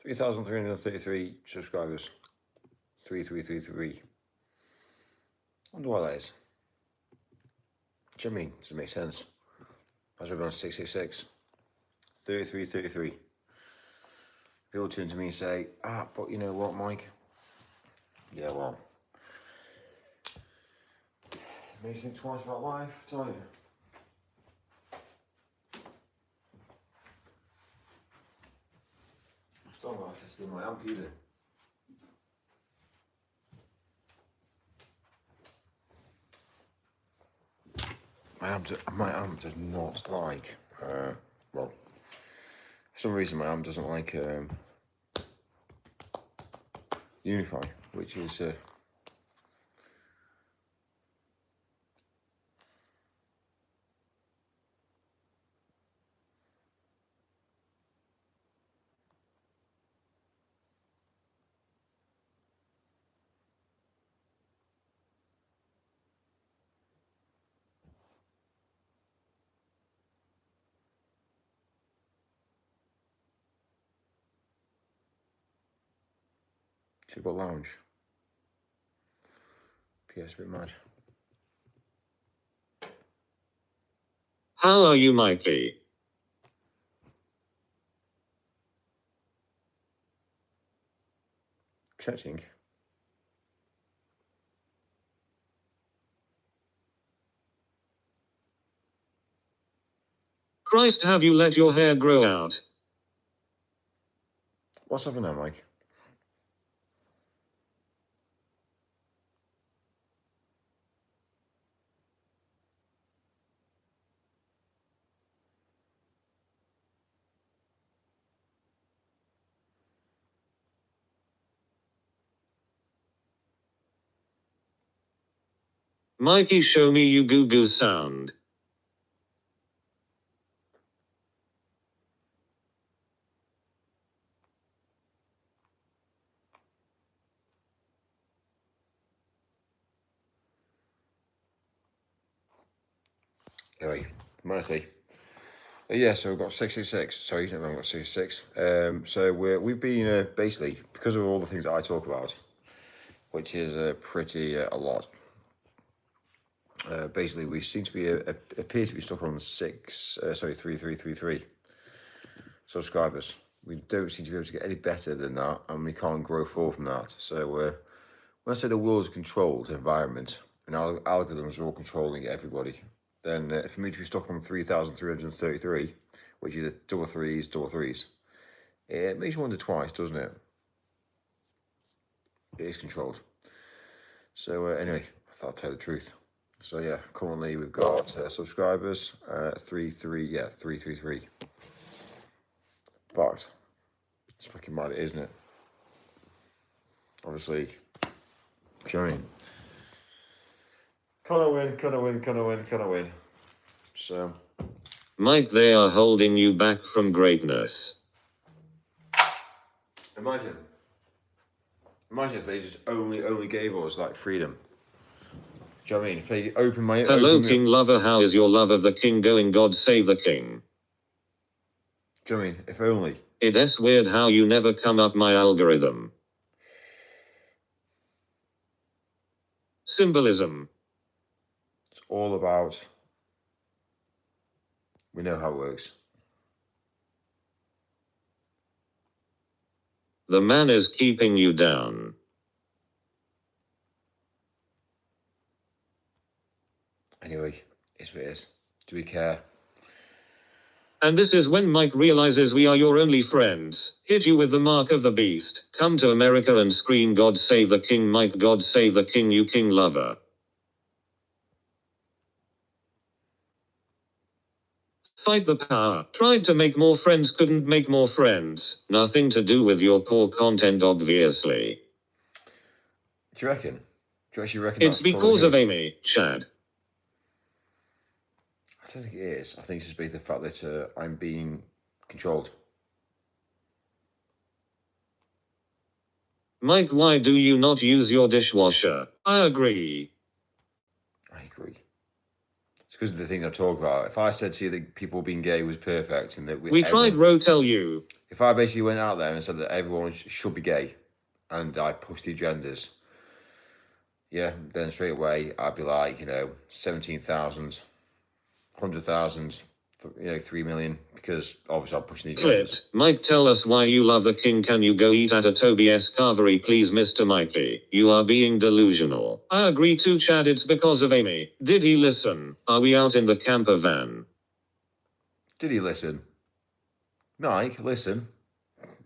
3,333 subscribers. 3333. I wonder why that is. Do you know what I mean? Does it make sense? As we're on 666. 3333. People turn to me and say, but you know what, Mike? Yeah, well. Makes you think twice about life, I tell you. I still not access to my amp either. My amp does not like, well, for some reason my amp doesn't like Unify, which is Super Lounge. PS a bit mad. How are you, Mikey? Chatting. Christ, have you let your hair grow out? What's happening now, Mike? Mikey, show me you goo goo sound. Anyway, mercy. Yeah, so we've got 666. Sorry, we haven't got 66. So we've been basically, because of all the things that I talk about, which is pretty a lot. Basically, we seem to be appear to be stuck on 3333 subscribers. We don't seem to be able to get any better than that, and we can't grow forward from that. So when I say the world's a controlled environment, and algorithms are all controlling everybody, then for me to be stuck on 3,333, which is a double threes, it makes you wonder twice, doesn't it? It is controlled. So anyway, I thought I'd tell the truth. So yeah, currently we've got subscribers, 333. But it's fucking mad, isn't it? Obviously, showing. Can I win? So. Mike, they are holding you back from greatness. Imagine if they just only gave us like freedom. Do you know what I mean? If they open my... Hello, King Lover, how is your love of the king going? God save the king. Do you know what I mean? If only. It's weird how you never come up my algorithm. Symbolism. It's all about... We know how it works. The man is keeping you down. Anyway, it's what it is. Do we care? And this is when Mike realizes we are your only friends. Hit you with the mark of the beast. Come to America and scream, God save the king, Mike, God save the king, you king lover. Fight the power. Tried to make more friends, couldn't make more friends. Nothing to do with your poor content, obviously. Do you reckon? Do you actually reckon it's because of Amy, Chad. I don't think it is. I think it's just based on the fact that I'm being controlled. Mike, why do you not use your dishwasher? I agree. It's because of the things I talk about. If I said to you that people being gay was perfect and that we tried Rotel you. If I basically went out there and said that everyone should be gay, and I pushed the agendas, yeah, then straight away I'd be like, 17,000, 100,000, 3 million, because obviously I'm pushing the agendas. Clit. Mike, tell us why you love the king. Can you go eat at a Tobias Carvery, please, Mr. Mikey? You are being delusional. I agree too, Chad. It's because of Amy. Did he listen? Are we out in the camper van? Did he listen? Mike, listen.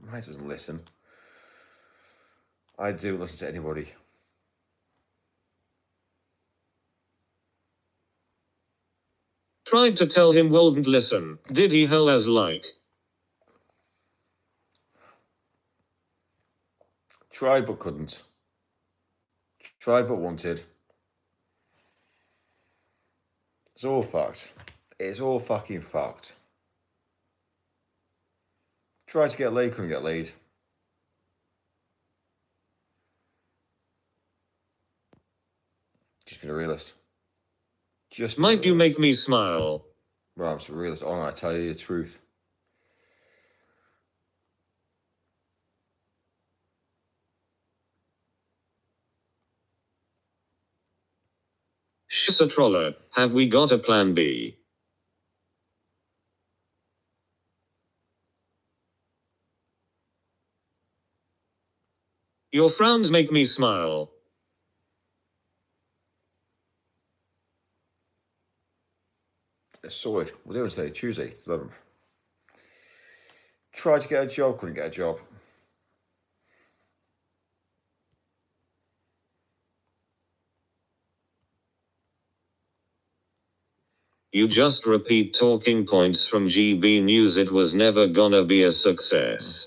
Mike doesn't listen. I do listen to anybody. Tried to tell him wouldn't listen. Did he hell as like? Tried but couldn't. Tried but wanted. It's all fact. It's all fucking fact. Tried to get laid, couldn't get laid. Just been a realist. Mike, you make me smile. Well, I'm just a realist. Oh, I tell you the truth. Shh, a troller. Have we got a plan B? Your frowns make me smile. It's sorted. We're doing today, Tuesday, 11th. Tried to get a job, couldn't get a job. You just repeat talking points from GB News. It was never gonna be a success.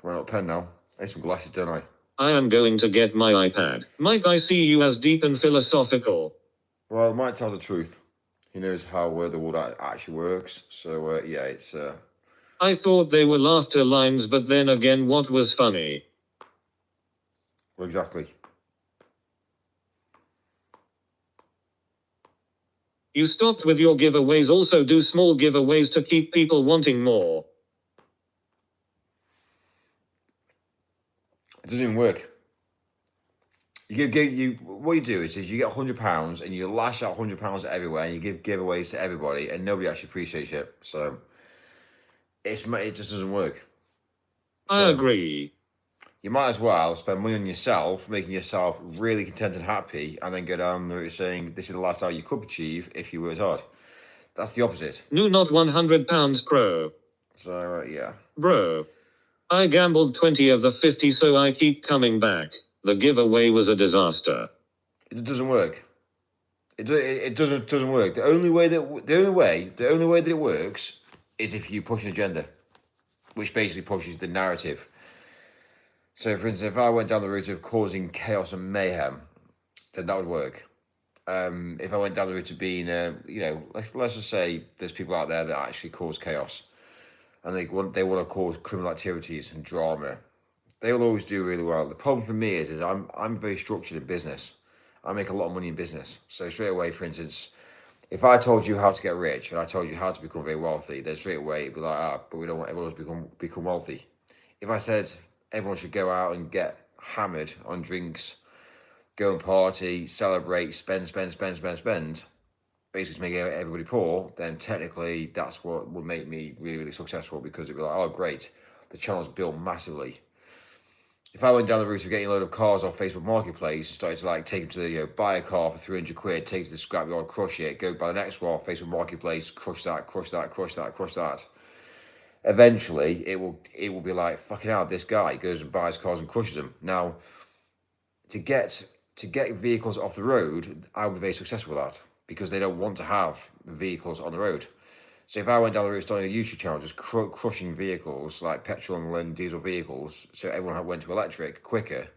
Well, pen now. I need some glasses, don't I? I am going to get my iPad. Mike, I see you as deep and philosophical. Well, Mike tells the truth. He knows how the world actually works. So, yeah, it's... I thought they were laughter lines, but then again, what was funny? Well, exactly. You stopped with your giveaways. Also do small giveaways to keep people wanting more. It doesn't even work. What you do is you get £100 and you lash out £100 everywhere and you give giveaways to everybody and nobody actually appreciates it. So it just doesn't work. I agree. You might as well spend money on yourself, making yourself really content and happy, and then go down the route saying this is the lifestyle you could achieve if you worked hard. That's the opposite. No, not £100 pro. So yeah. Bro. I gambled 20 of the 50, so I keep coming back. The giveaway was a disaster. It doesn't work. It doesn't work. The only way that it works is if you push an agenda, which basically pushes the narrative. So, for instance, if I went down the route of causing chaos and mayhem, then that would work. If I went down the route of being, let's just say there's people out there that actually cause chaos, and they want to cause criminal activities and drama. They will always do really well. The problem for me is I'm very structured in business. I make a lot of money in business. So straight away, for instance, if I told you how to get rich and I told you how to become very wealthy, then straight away it'd be like, but we don't want everyone to become wealthy. If I said everyone should go out and get hammered on drinks, go and party, celebrate, spend, basically to make everybody poor, then technically that's what would make me really, really successful, because it'd be like, oh great, the channel's built massively. If I went down the route of getting a load of cars off Facebook Marketplace, started to take them to the, buy a car for 300 quid, take it to the scrapyard, crush it, go buy the next one off Facebook Marketplace, crush that. Eventually, it will be like, fucking hell, this guy goes and buys cars and crushes them. Now, to get vehicles off the road, I would be very successful with that, because they don't want to have vehicles on the road. So if I went down the route starting a YouTube channel, just crushing vehicles like petrol and diesel vehicles, so everyone went to electric quicker,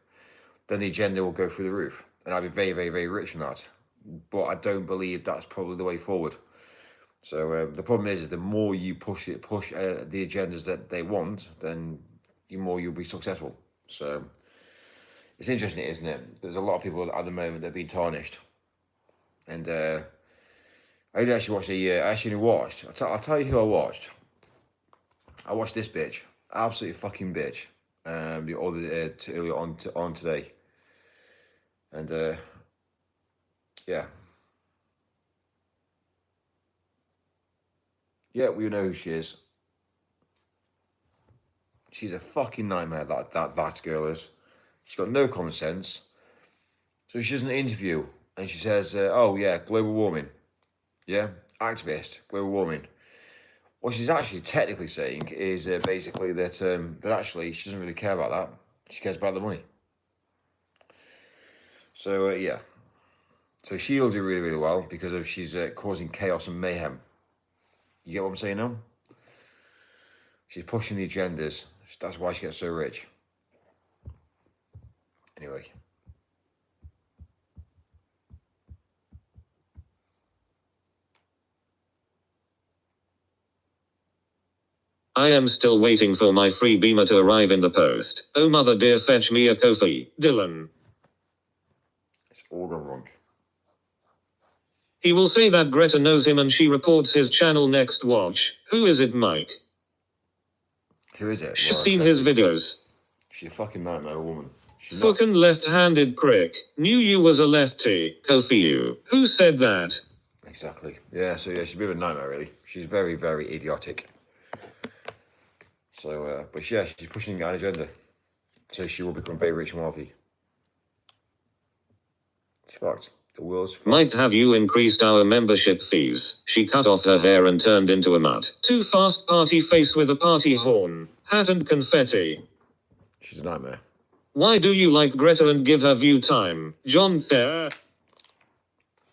then the agenda will go through the roof, and I'd be very, very, very rich from that. But I don't believe that's probably the way forward. So the problem is the more you push the agendas that they want, then the more you'll be successful. So it's interesting, isn't it? There's a lot of people at the moment that have been tarnished, and I only actually watched I'll tell you who I watched. I watched this bitch, absolutely fucking bitch, earlier on today, and yeah, we know who she is. She's a fucking nightmare. That girl is. She's got no common sense. So she does an interview and she says, "Oh yeah, global warming, yeah, activist, global warming." What she's actually technically saying is basically that actually she doesn't really care about that. She cares about the money. So yeah, so she'll do really, really well because of she's causing chaos and mayhem. You get what I'm saying now? She's pushing the agendas. That's why she gets so rich. Anyway. I am still waiting for my free beamer to arrive in the post. Oh mother dear, fetch me a coffee, Dylan. It's all gone wrong. He will say that Greta knows him and she reports his channel next. Watch. Who is it, Mike? Who is it? She's Well, seen his videos. She's a fucking nightmare woman. Fucking left-handed prick. Knew you was a lefty. Kofi you. Who said that? Exactly. Yeah, so yeah, she's a bit of a nightmare really. She's very, very idiotic. So, but yeah, she's pushing an agenda. So she will become very rich and wealthy. It's fucked. The world's fucked. Might have you increased our membership fees. She cut off her hair and turned into a mutt. Too fast party face with a party horn. Hat and confetti. She's a nightmare. Why do you like Greta and give her view time? John Thayer.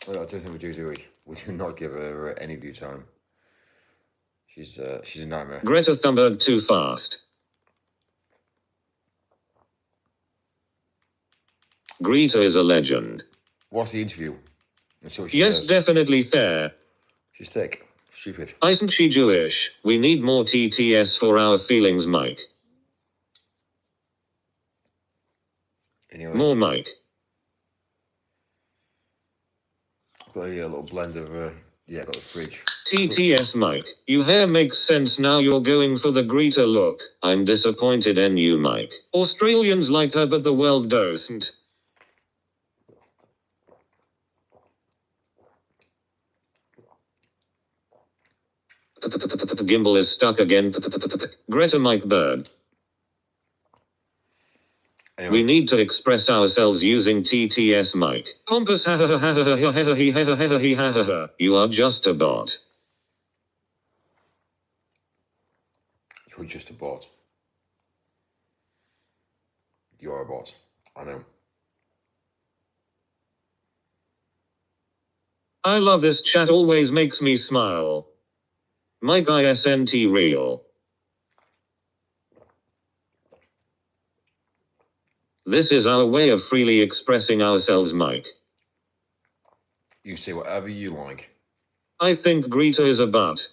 Well, I don't think we do we? We do not give her any view time. She's a nightmare. Greta Thunberg too fast. Greta is a legend. What's the interview? Let's see what she Yes, says. definitely Thayer. She's thick. Stupid. Isn't she Jewish? We need more TTS for our feelings, Mike. Anyway. More Mike. Got a little blend of, got the fridge. TTS Mike. Your hair makes sense now, you're going for the Greta look. I'm disappointed in you, Mike. Australians like her but the world doesn't. Gimbal is stuck again. Greta Mike Bird. Anyway. We need to express ourselves using TTS Mike. Pompous You are just a bot. You're just a bot. You're a bot. I know. I love this chat, always makes me smile. Mike ISNT real. This is our way of freely expressing ourselves, Mike. You say whatever you like. I think Greta is a butt.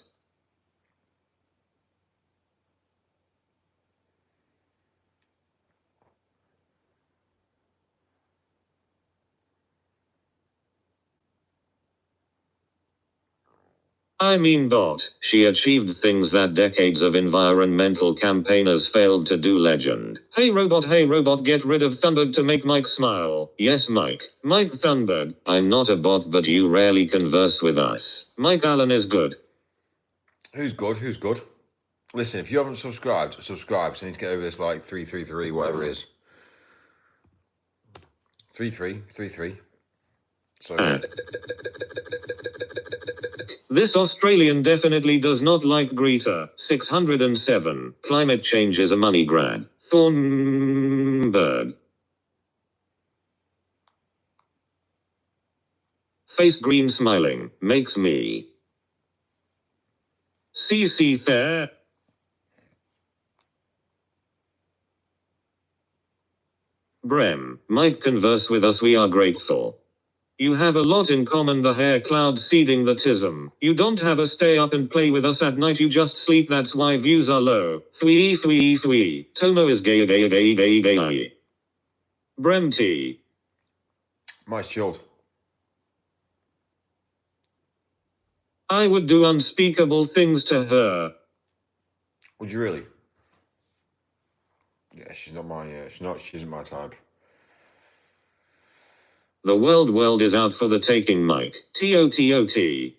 I mean bot. She achieved things that decades of environmental campaigners failed to do. Legend. Hey robot, get rid of Thunberg to make Mike smile. Yes, Mike. Mike Thunberg. I'm not a bot, but you rarely converse with us. Mike Allen is good. Who's good? Who's good? Listen, if you haven't subscribed, subscribe. So I need to get over this like 333, whatever it is. 3333. So This Australian definitely does not like Greta. 607. Climate change is a money grab. Thornberg. Face green smiling. Makes me. CC Thayer. Brem. Mike converse with us, we are grateful. You have a lot in common, the hair cloud seeding the tism. You don't have a stay up and play with us at night, you just sleep, that's why views are low. Fwee. Tomo is gay. Brem T. Mike's chilled. I would do unspeakable things to her. Would you really? Yeah, she's not my. She isn't my type. The world is out for the taking, Mike. T-O-T-O-T.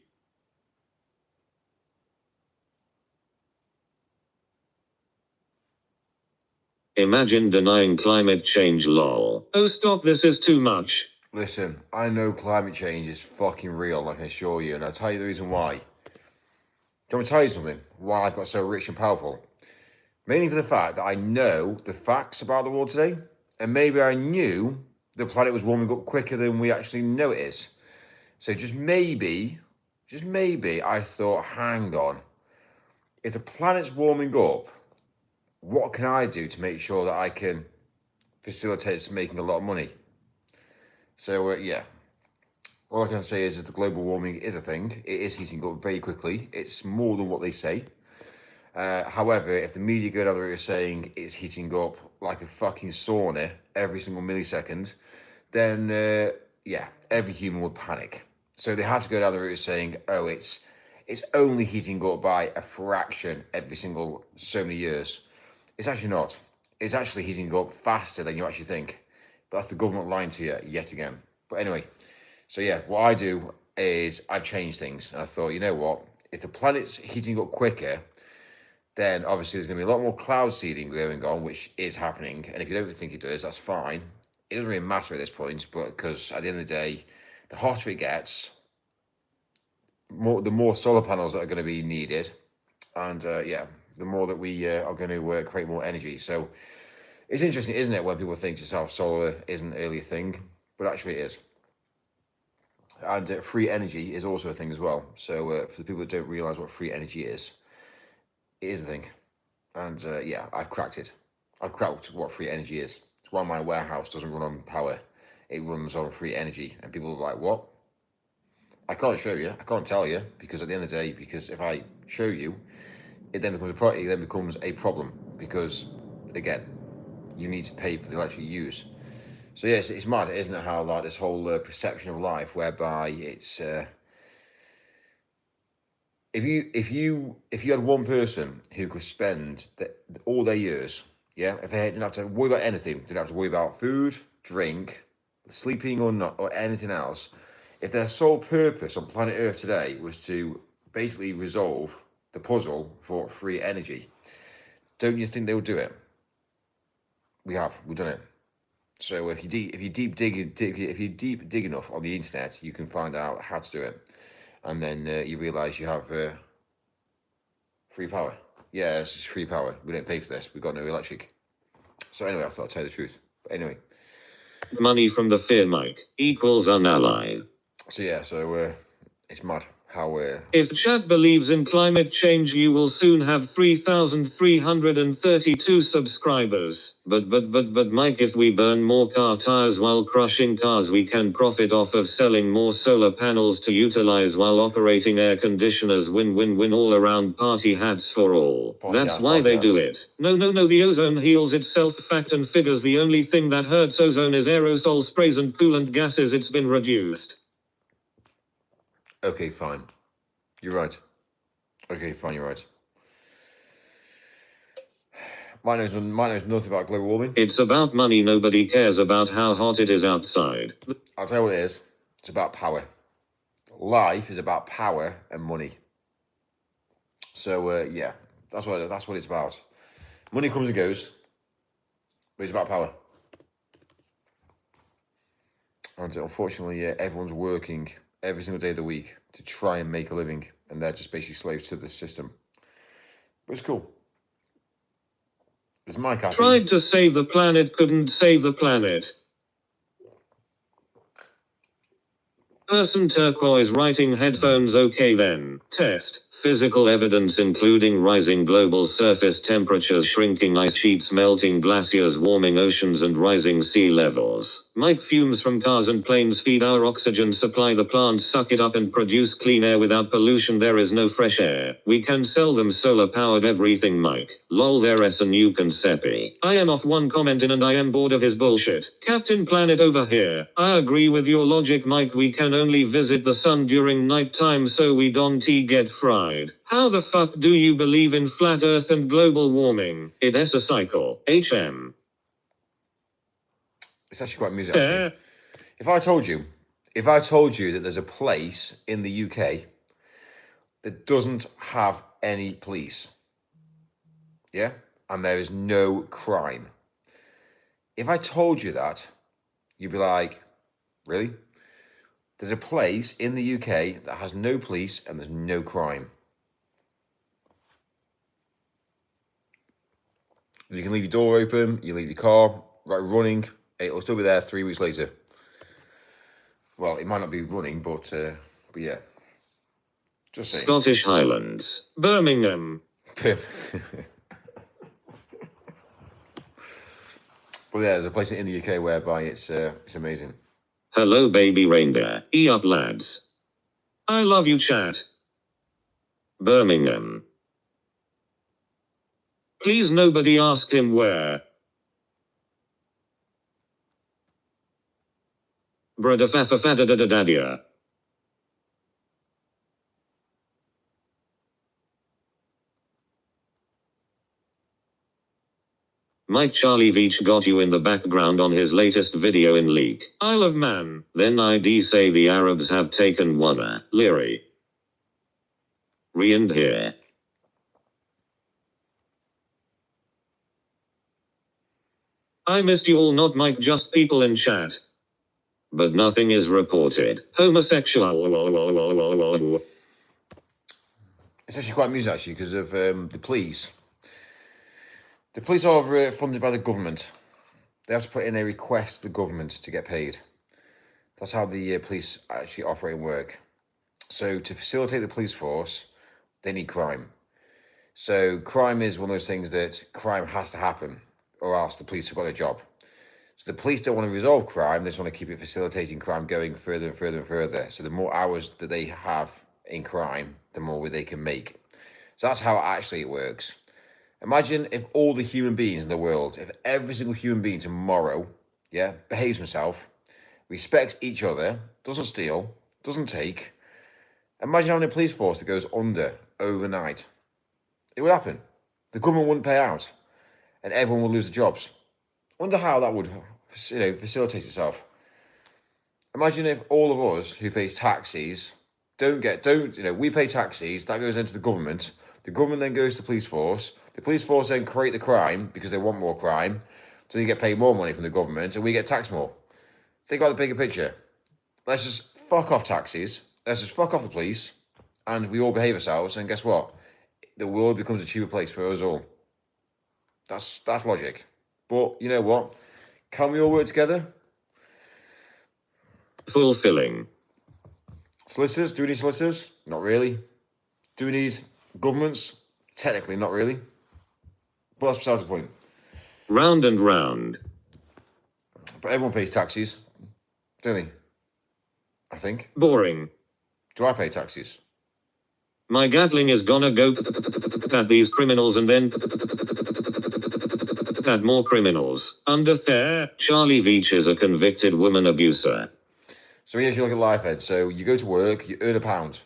Imagine denying climate change, lol. Oh, stop, this is too much. Listen, I know climate change is fucking real, I can assure you, and I'll tell you the reason why. Do you want me to tell you something? Why I got so rich and powerful? Mainly for the fact that I know the facts about the world today, and maybe I knew the planet was warming up quicker than we actually know it is. So just maybe, I thought, hang on. If the planet's warming up, what can I do to make sure that I can facilitate making a lot of money? So, yeah. All I can say is that global warming is a thing. It is heating up very quickly. It's more than what they say. However, if the media go down the route of saying it's heating up like a fucking sauna every single millisecond, then, yeah, every human would panic. So they have to go down the route of saying, oh, it's only heating up by a fraction every single so many years. It's actually not. It's actually heating up faster than you actually think. But that's the government lying to you yet again. But anyway, so yeah, what I do is I change things. And I thought, you know what? If the planet's heating up quicker, then obviously there's going to be a lot more cloud seeding going on, which is happening. And if you don't think it does, that's fine. It doesn't really matter at this point, but because at the end of the day, the hotter it gets, the more solar panels that are going to be needed. And yeah, the more that we are going to create more energy. So it's interesting, isn't it, when people think to yourself, solar isn't really a thing, but actually it is. And free energy is also a thing as well. So for the people that don't realise what free energy is, it is a thing. And yeah, I've cracked it. I've cracked what free energy is. It's why my warehouse doesn't run on power. It runs on free energy. And people are like, what? I can't show you. I can't tell you. Because at the end of the day, because if I show you, it then becomes a problem. Because, again, you need to pay for the electricity you use. So yes, it's mad, isn't it? How like this whole perception of life, whereby it's if you had one person who could spend all their years, yeah, if they didn't have to worry about anything, didn't have to worry about food, drink, sleeping or not, or anything else, if their sole purpose on planet Earth today was to basically resolve the puzzle for free energy, don't you think they would do it? We've done it. So if you deep dig enough on the internet, you can find out how to do it, and then you realise you have free power. Yeah, it's just free power. We don't pay for this. We've got no electric. So anyway, I thought I'd tell you the truth. But anyway, money from the fear mic equals unally. So yeah, so it's mad how if Chad believes in climate change, you will soon have 3,332 subscribers. But Mike, if we burn more car tires while crushing cars, we can profit off of selling more solar panels to utilize while operating air conditioners. Win all around, party hats for all. That's why they do it. No, the ozone heals itself. Fact and figures. The only thing that hurts ozone is aerosol sprays and coolant gases. It's been reduced. Okay, fine. You're right. Okay, fine, you're right. Mine knows nothing about global warming. It's about money. Nobody cares about how hot it is outside. I'll tell you what it is. It's about power. Life is about power and money. So, yeah, that's what it's about. Money comes and goes, but it's about power. And unfortunately, everyone's working every single day of the week to try and make a living, and they're just basically slaves to the system. But it's cool. It's Mike happy? Tried to save the planet, couldn't save the planet. Person turquoise writing headphones. Okay then. Test. Physical evidence including rising global surface temperatures, shrinking ice sheets, melting glaciers, warming oceans and rising sea levels. Mike, fumes from cars and planes feed our oxygen supply. The plants suck it up and produce clean air. Without pollution there is no fresh air. We can sell them solar powered everything. Mike. Lol, there's a new concepi. I am off one comment in and I am bored of his bullshit. Captain Planet over here. I agree with your logic, Mike. We can only visit the sun during night time so we don't get fried. How the fuck do you believe in flat earth and global warming? It's a cycle. HM. It's actually quite amusing, actually. If I told you that there's a place in the UK that doesn't have any police, yeah, and there is no crime. If I told you that, you'd be like, really? There's a place in the UK that has no police and there's no crime. You can leave your door open, you leave your car running, it'll still be there 3 weeks later. Well, it might not be running, but yeah. Just saying. Scottish Highlands, Birmingham. But yeah, there's a place in the UK whereby it's amazing. Hello baby reindeer, up lads. I love you chat. Birmingham. Please nobody ask him where. Brada fafafadadadadadia. Mike Charlie Veach got you in the background on his latest video in leak. Isle of Man. Then ID say the Arabs have taken one. Leary. Re-end here. I missed you all, not Mike, just people in chat. But nothing is reported. Homosexual. It's actually quite amusing, actually, because of the police. The police are funded by the government. They have to put in a request to the government to get paid. That's how the police actually operate and work. So to facilitate the police force, they need crime. So crime is one of those things that crime has to happen, or else the police have got a job. So the police don't want to resolve crime, they just want to keep it facilitating crime going further and further and further. So the more hours that they have in crime, the more they can make. So that's how actually it works. Imagine if all the human beings in the world, if every single human being tomorrow, yeah, behaves himself, respects each other, doesn't steal, doesn't take. Imagine having a police force that goes under overnight. It would happen. The government wouldn't pay out, and everyone would lose their jobs. I wonder how that would, facilitate itself. Imagine if all of us who pays taxes we pay taxes, that goes into the government then goes to the police force then create the crime because they want more crime, so you get paid more money from the government and we get taxed more. Think about the bigger picture. Let's just fuck off taxes, let's just fuck off the police, and we all behave ourselves, and guess what? The world becomes a cheaper place for us all. That's logic. But you know what? Can we all work together? Fulfilling. Solicitors? Do we need solicitors? Not really. Do we need governments? Technically, not really. But that's besides the point. Round and round. But everyone pays taxes, don't they? I think. Boring. Do I pay taxes? My Gatling is gonna go at these criminals and then add more criminals. Under there, Charlie Veach is a convicted woman abuser. So if you look at life, Ed, so you go to work, you earn £1.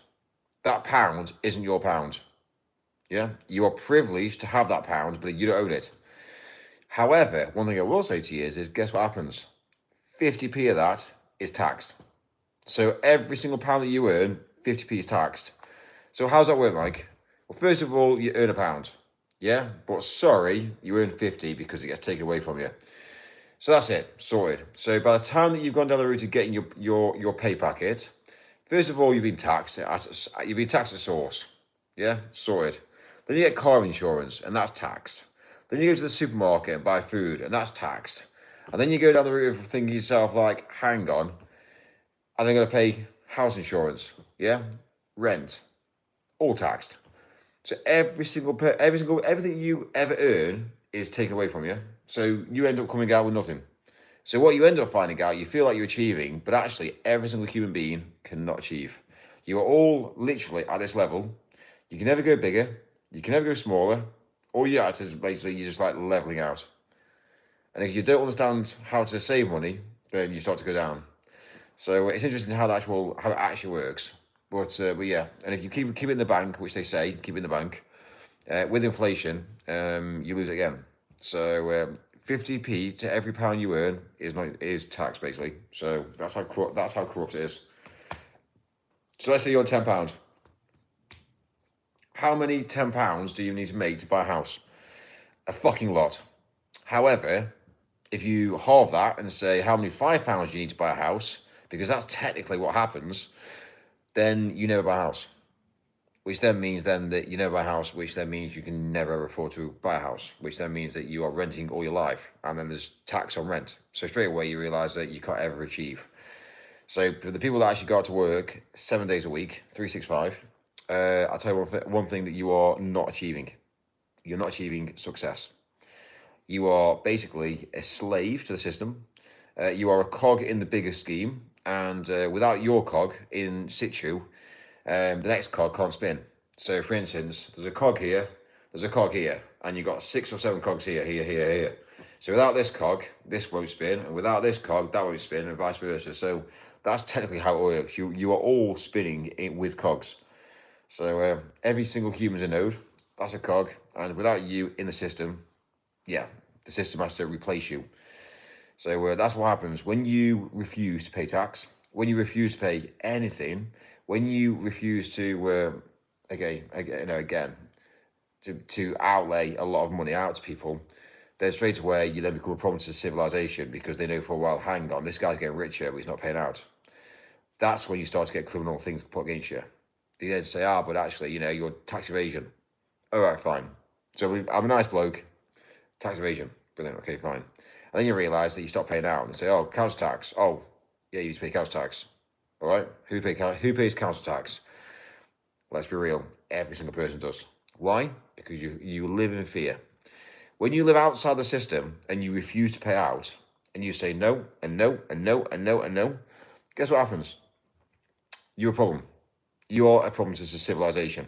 That pound isn't your pound. Yeah? You are privileged to have that pound, but you don't own it. However, one thing I will say to you is guess what happens? 50p of that is taxed. So every single pound that you earn, 50p is taxed. So how's that work, Mike? Well, first of all, you earn £1. Yeah? But sorry, you earn 50 because it gets taken away from you. So that's it, sorted. So by the time that you've gone down the route of getting your pay packet, first of all, you've been taxed at source. Yeah? Sorted. Then you get car insurance, and that's taxed. Then you go to the supermarket and buy food, and that's taxed. And then you go down the route of thinking to yourself, like, hang on, and they're going to pay house insurance, yeah? Rent, all taxed. So everything you ever earn is taken away from you. So you end up coming out with nothing. So what you end up finding out, you feel like you're achieving, but actually every single human being cannot achieve. You are all literally at this level. You can never go bigger. You can never go smaller. All you're at is basically you're just like leveling out. And if you don't understand how to save money, then you start to go down. So it's interesting how it actually works. But yeah, and if you keep it in the bank, which they say, keep it in the bank, with inflation, you lose it again. So 50p to every pound you earn is tax basically. So that's how corrupt it is. So let's say you're on £10. How many £10 do you need to make to buy a house? A fucking lot. However, if you halve that and say how many £5 you need to buy a house, because that's technically what happens, then you never buy a house. Which then means that you never buy a house, which then means you can never ever afford to buy a house, which then means that you are renting all your life, and then there's tax on rent. So straight away you realise that you can't ever achieve. So for the people that actually go out to work 7 days a week, 365, I'll tell you one thing that you are not achieving. You're not achieving success. You are basically a slave to the system. You are a cog in the bigger scheme, and without your cog in situ, the next cog can't spin. So for instance, there's a cog here, there's a cog here, and you've got 6 or 7 cogs here, here, here, here. So without this cog, this won't spin, and without this cog, that won't spin, and vice versa. So that's technically how it works. You are all spinning with cogs. So every single human's a node, that's a cog, and without you in the system, yeah, the system has to replace you. So that's what happens when you refuse to pay tax, when you refuse to pay anything, when you refuse to, to outlay a lot of money out to people, then straight away you then become a problem to civilization, because they know for a while, hang on, this guy's getting richer, but he's not paying out. That's when you start to get criminal things put against you. They then say, but actually, you're tax evasion. All right, fine. So I'm a nice bloke, tax evasion. Brilliant, okay, fine. And then you realise that you stop paying out, and they say, council tax. Oh, yeah, you need to pay council tax. All right, who pays council tax? Let's be real, every single person does. Why? Because you live in fear. When you live outside the system and you refuse to pay out, and you say no, and no, and no, and no, and no, guess what happens? You're a problem. You're a problem to civilization.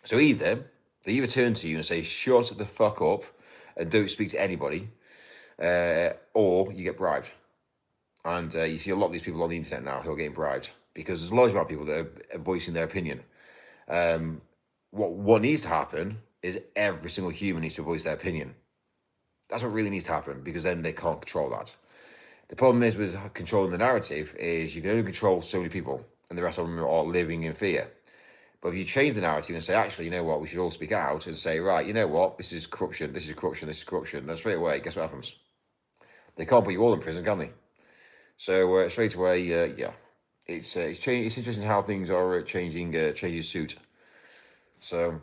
So either they turn to you and say, shut the fuck up and don't speak to anybody, or you get bribed. And you see a lot of these people on the internet now who are getting bribed, because there's large amount of people that are voicing their opinion. What needs to happen is every single human needs to voice their opinion. That's what really needs to happen, because then they can't control that. The problem is with controlling the narrative is you can only control so many people, and the rest of them are living in fear. But if you change the narrative and say, actually, you know what, we should all speak out and say, right, you know what, this is corruption, this is corruption, this is corruption, then straight away, guess what happens? They can't put you all in prison, can they? So straight away, yeah, it's interesting how things are changing suit. So,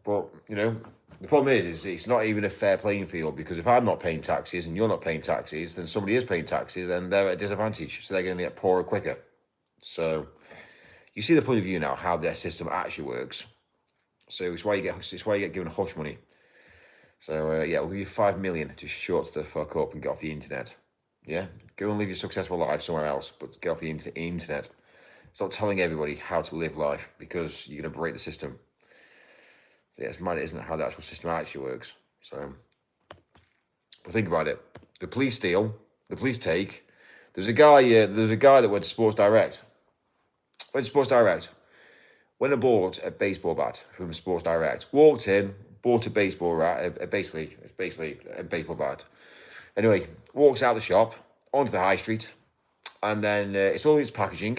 but the problem is it's not even a fair playing field, because if I'm not paying taxes and you're not paying taxes, then somebody is paying taxes, and they're at a disadvantage, so they're going to get poorer quicker. So you see the point of view now, how their system actually works. So it's why you get given hush money. So yeah, we'll give you 5 million to shut the fuck up and get off the internet. Yeah, go and live your successful life somewhere else, but get off the internet. Stop telling everybody how to live life, because you're going to break the system. So yeah, it's mad, isn't it, how the actual system actually works. So, but think about it. The police steal, the police take. There's a guy that went to Sports Direct. Went and bought a baseball bat from Sports Direct. Walked in, bought a baseball bat, basically a baseball bat. Anyway, walks out the shop, onto the high street, and then it's all this packaging.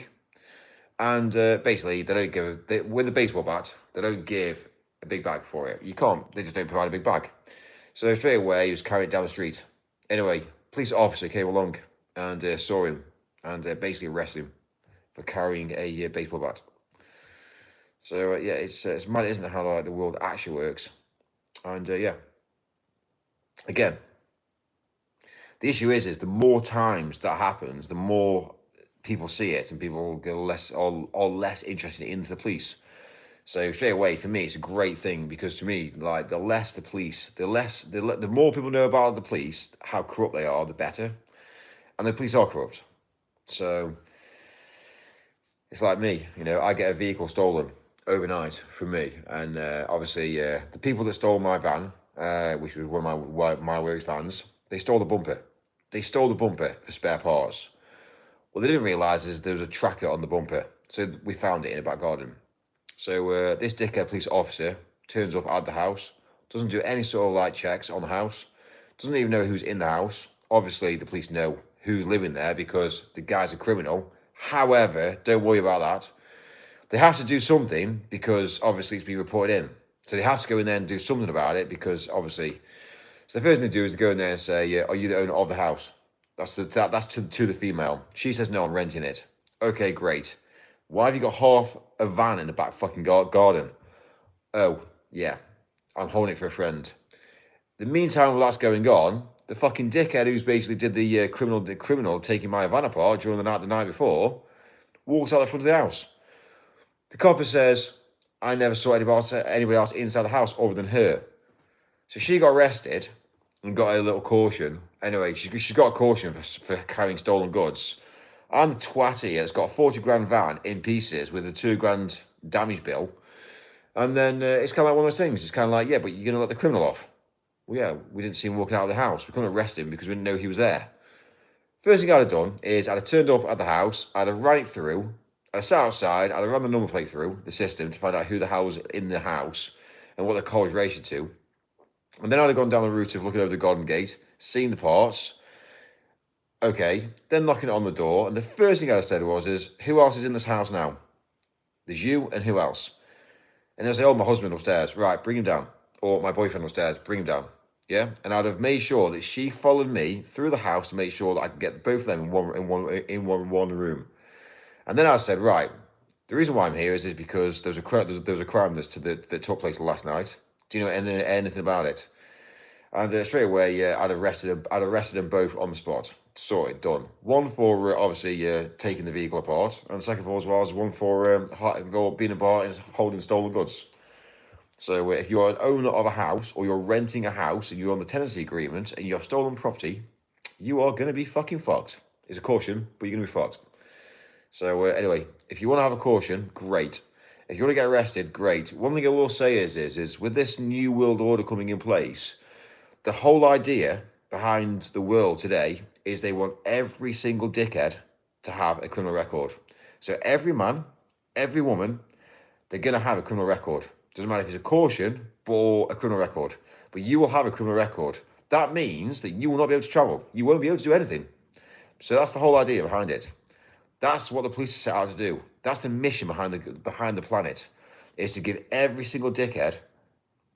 And basically, they don't give, with a baseball bat, they don't give a big bag for it. You can't, they just don't provide a big bag. So straight away, he was carried down the street. Anyway, police officer came along and saw him and basically arrested him for carrying a baseball bat. So yeah, it's mad, isn't it, how the world actually works? And yeah, again, the issue is the more times that happens, the more people see it, and people get less interested into the police. So straight away, for me, it's a great thing, because to me, like, the more people know about the police, how corrupt they are, the better. And the police are corrupt. So it's like me, I get a vehicle stolen overnight from me, and obviously the people that stole my van, which was one of my works vans, they stole the bumper. They stole the bumper for spare parts. What they didn't realise is there was a tracker on the bumper. So we found it in the back garden. So this dickhead police officer turns up at the house, doesn't do any sort of like checks on the house, doesn't even know who's in the house. Obviously, the police know who's living there because the guy's a criminal. However, don't worry about that. They have to do something because obviously it's been reported in. So they have to go in there and do something about it because obviously. So the first thing they do is to go in there and say, are you the owner of the house? That's to the female. She says, no, I'm renting it. Okay, great. Why have you got half a van in the back fucking garden? Oh, yeah, I'm holding it for a friend. The meantime, while that's going on, the fucking dickhead who's basically did the criminal taking my van apart during the night before, walks out the front of the house. The copper says, I never saw anybody else inside the house other than her. So she got arrested and got a little caution. Anyway, she got a caution for carrying stolen goods. I'm the twatty that's got a 40 grand van in pieces with a 2 grand damage bill. And then it's kind of like one of those things. It's kind of like, yeah, but you're going to let the criminal off. Well, yeah, we didn't see him walking out of the house. We couldn't arrest him because we didn't know he was there. First thing I'd have done is I'd have turned up at the house, I'd have ran it through, I'd have sat outside, I'd have run the number plate through the system to find out who the hell was in the house and what the car was rated to. And then I'd have gone down the route of looking over the garden gate, seeing the parts. Okay, then knocking on the door. And the first thing I'd have said was, who else is in this house now? There's you and who else? And I'd say, oh, my husband upstairs. Right, bring him down. Or my boyfriend upstairs, bring him down. Yeah? And I'd have made sure that she followed me through the house to make sure that I could get both of them in one room. And then I said, right, the reason why I'm here is because there was a crime that took place last night. Do you know anything about it? And straight away, I'd arrested them both on the spot. Sorted, done. One for obviously taking the vehicle apart, and the second of all as well as one for being a bar and holding stolen goods. So if you're an owner of a house or you're renting a house and you're on the tenancy agreement and you have stolen property, you are going to be fucking fucked. It's a caution, but you're going to be fucked. So anyway, if you want to have a caution, great. If you want to get arrested, great. One thing I will say is with this new world order coming in place, the whole idea behind the world today is they want every single dickhead to have a criminal record. So every man, every woman, they're going to have a criminal record. Doesn't matter if it's a caution or a criminal record, but you will have a criminal record. That means that you will not be able to travel. You won't be able to do anything. So that's the whole idea behind it. That's what the police are set out to do. That's the mission behind the planet, is to give every single dickhead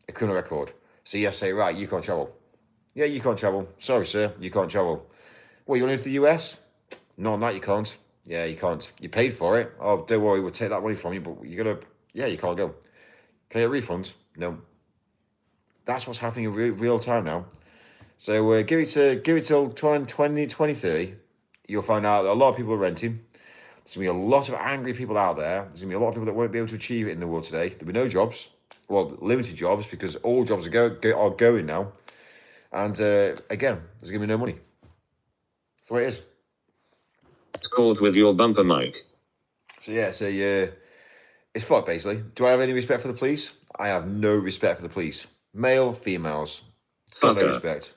a criminal record. So you have to say, right, you can't travel. Yeah, you can't travel. Sorry, sir, you can't travel. What, you want to go to the US? No, on that you can't. Yeah, you can't. You paid for it. Oh, don't worry, we'll take that money from you, but you're going to, yeah, you can't go. Can I get a refund? No. That's what's happening in real time now. So give it till 2030. You'll find out that a lot of people are renting. There's going to be a lot of angry people out there. There's going to be a lot of people that won't be able to achieve it in the world today. There'll be no jobs. Well, limited jobs because all jobs are going now. And again, there's going to be no money. That's the way it is. It's caught with your bumper mic. So yeah, it's fucked basically. Do I have any respect for the police? I have no respect for the police. Male, females. Got no respect.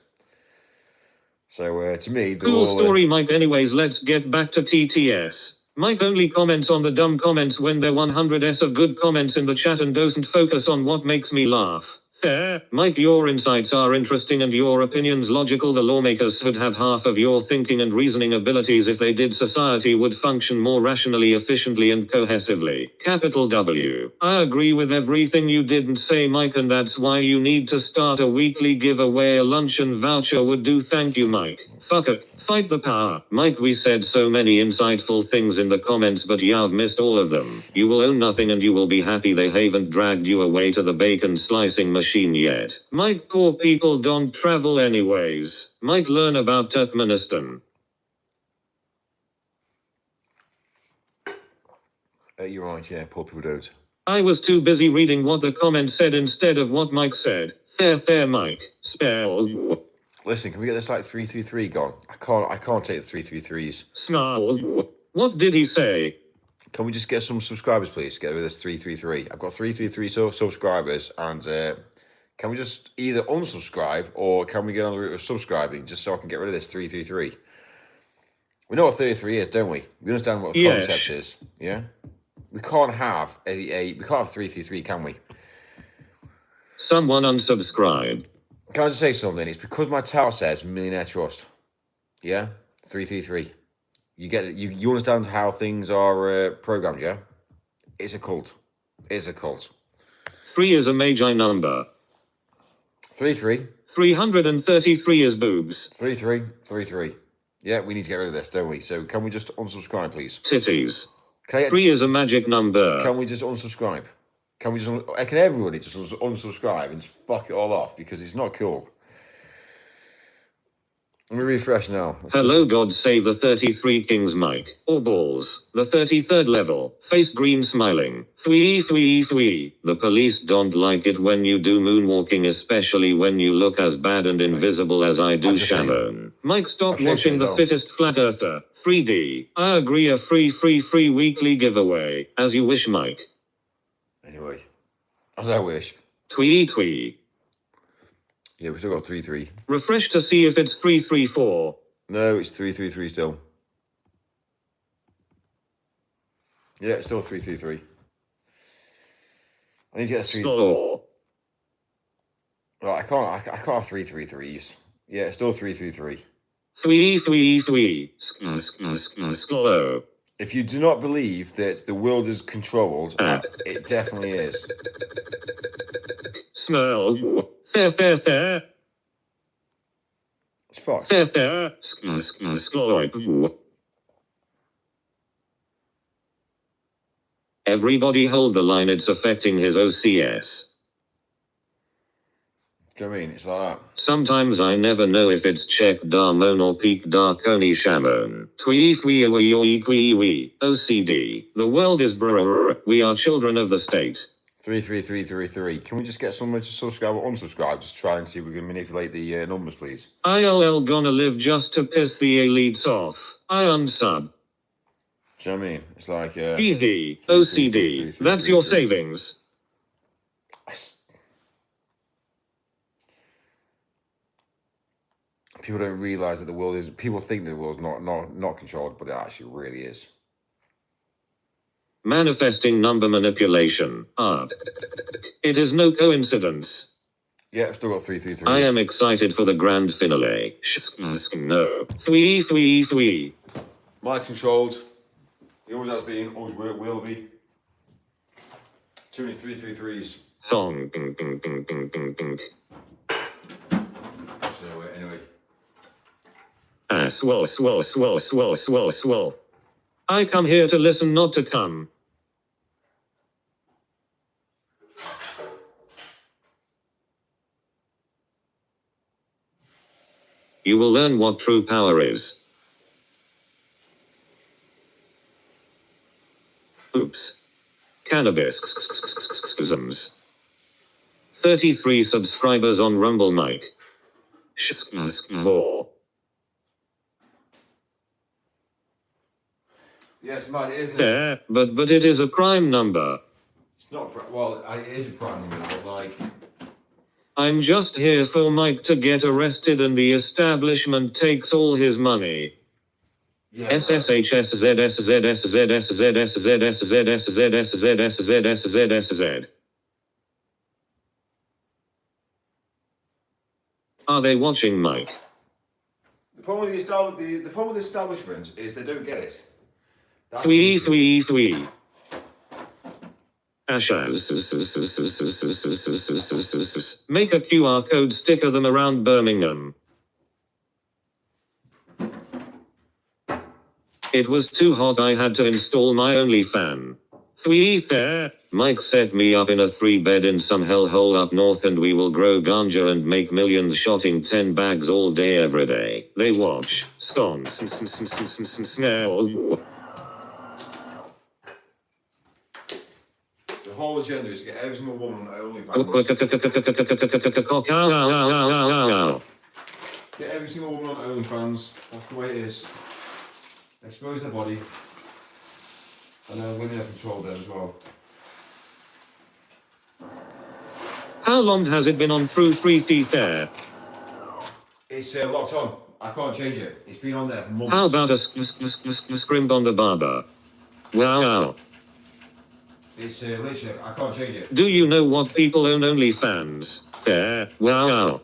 So to me, cool story, Mike. Anyways, let's get back to TTS. Mike only comments on the dumb comments when there 100s of good comments in the chat and doesn't focus on what makes me laugh. Fair. Mike, your insights are interesting and your opinions logical. The lawmakers should have half of your thinking and reasoning abilities. If they did, society would function more rationally, efficiently and cohesively. Capital W. I agree with everything you didn't say, Mike, and that's why you need to start a weekly giveaway. A luncheon voucher would do. Thank you, Mike. Fuck it. Fight the power. Mike, we said so many insightful things in the comments, but you've missed all of them. You will own nothing and you will be happy they haven't dragged you away to the bacon slicing machine yet. Mike, poor people don't travel anyways. Mike, learn about Turkmenistan. You're right, yeah, poor people don't. I was too busy reading what the comment said instead of what Mike said. Fair, Mike. Spell. Listen, can we get this like 333 gone? I can't take the 333s. Snarl. What did he say? Can we just get some subscribers, please? Get rid of this 333. I've got 333 subscribers, and can we just either unsubscribe or can we get on the route of subscribing just so I can get rid of this 333? We know what 33 is, don't we? We understand what a concept is, yeah? We can't have we can't have 333, can we? Someone unsubscribe. Can I just say something? It's because my title says Millionaire Trust. Yeah? 333. You get it? You understand how things are programmed, yeah? It's a cult. It's a cult. 3 is a magi number. 3-3. 333 is boobs. 3-3. Yeah, we need to get rid of this, don't we? So can we just unsubscribe, please? Titties. Can 3 is a magic number. Can we just unsubscribe? Can everybody just unsubscribe and just fuck it all off? Because it's not cool. Let me refresh now. Hello, God save the 33 Kings mic. Or balls. The 33rd level. Face green smiling. Fwee. The police don't like it when you do moonwalking, especially when you look as bad and invisible as I do, Sharon. Mike, stop watching The Fittest Flat Earther. 3D. I agree, a free weekly giveaway. As you wish, Mike. Anyway. As I wish. Twee. Yeah, we still got 3-3. Refresh to see if it's 334. No, it's 3-3-3 still. Yeah, it's still 3-3-3. I need to get a 3. Score. Right, I can't have 3-3-3s. Yeah, it's still 3-3-3. 3. Score. If you do not believe that the world is controlled, it definitely is. Smell. Fair. It's fucked. Fair. Everybody hold the line, it's affecting his OCS. Do you know what I mean? It's like that. Sometimes I never know if it's check Darmon or peak Darkoni Shamon. Twee OCD. The world is brr. We are children of the state. 3-3-3-3-3. Can we just get someone to subscribe or unsubscribe? Just try and see if we can manipulate the numbers, please. ILL gonna live just to piss the elites off. I unsub. Do you know what I mean? It's like... Hee. OCD. That's your savings. People don't realise that the world is... People think the world's not controlled, but it actually really is. Manifesting number manipulation. It is no coincidence. Yeah, I've still got 3-3-3. I am excited for the grand finale. No. Twee. Mind's controlled. He always has been, always will be. Too many 3-3-3s. Thong. So, anyway. Swell. I come here to listen, not to come. You will learn what true power is. Oops. Cannabis. 33 subscribers on Rumble Mike. Yes, mine isn't. There, but it is a prime number. It's not it is a prime number, but like... I'm just here for Mike to get arrested and the establishment takes all his money. Yeah, SSHSZSZSZSZSZSZSZSZSZSZSZSZSZ. Are they watching, Mike? The problem with the establishment is they don't get it. Twee. Ashas. Make a QR code, sticker them around Birmingham. It was too hot, I had to install my OnlyFan. There. Mike set me up in a 3-bed in some hellhole up north and we will grow ganja and make millions shotting 10 bags all day every day. They watch. Scones. The whole agenda is to get every single woman on OnlyFans. Get every single woman on OnlyFans. That's the way it is. Expose their body. And then women have control there as well. How long has it been on through 3 feet there? It's locked on. I can't change it. It's been on there for months. How about a scrimp on the barber? Wow. It's literally, I can't change it. Do you know what people own OnlyFans? There. Wow.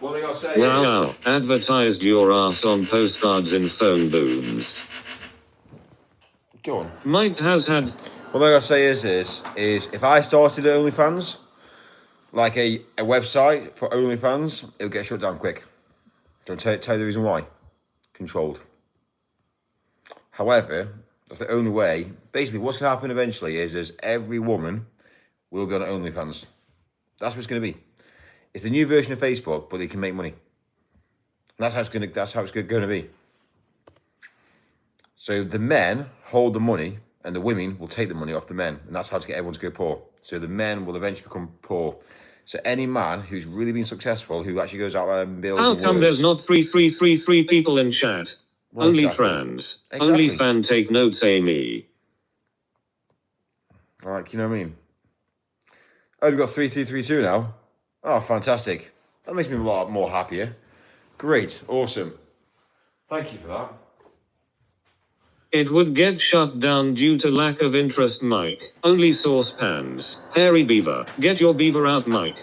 What they got to say Wow. Advertised your ass on postcards in phone booths. Go on. Mike has had. What I gotta say is if I started OnlyFans, like a website for OnlyFans, it'll get shut down quick. Don't tell you the reason why. Controlled. However, that's the only way. Basically, what's gonna happen eventually is every woman will be on OnlyFans. That's what it's gonna be. It's the new version of Facebook, but they can make money. And that's how it's gonna be. So the men hold the money, and the women will take the money off the men, and that's how to get everyone to go poor. So the men will eventually become poor. So any man who's really been successful, who actually goes out there and builds. How come there's not 3 people in chat? Well, Only exactly. trans. Exactly. Only fan. Take notes, Amy. Like, you know what I mean? Oh, we've got 3332 now. Oh, fantastic. That makes me a lot more happier. Great, awesome. Thank you for that. It would get shut down due to lack of interest, Mike. Only saucepans. Hairy beaver. Get your beaver out, Mike.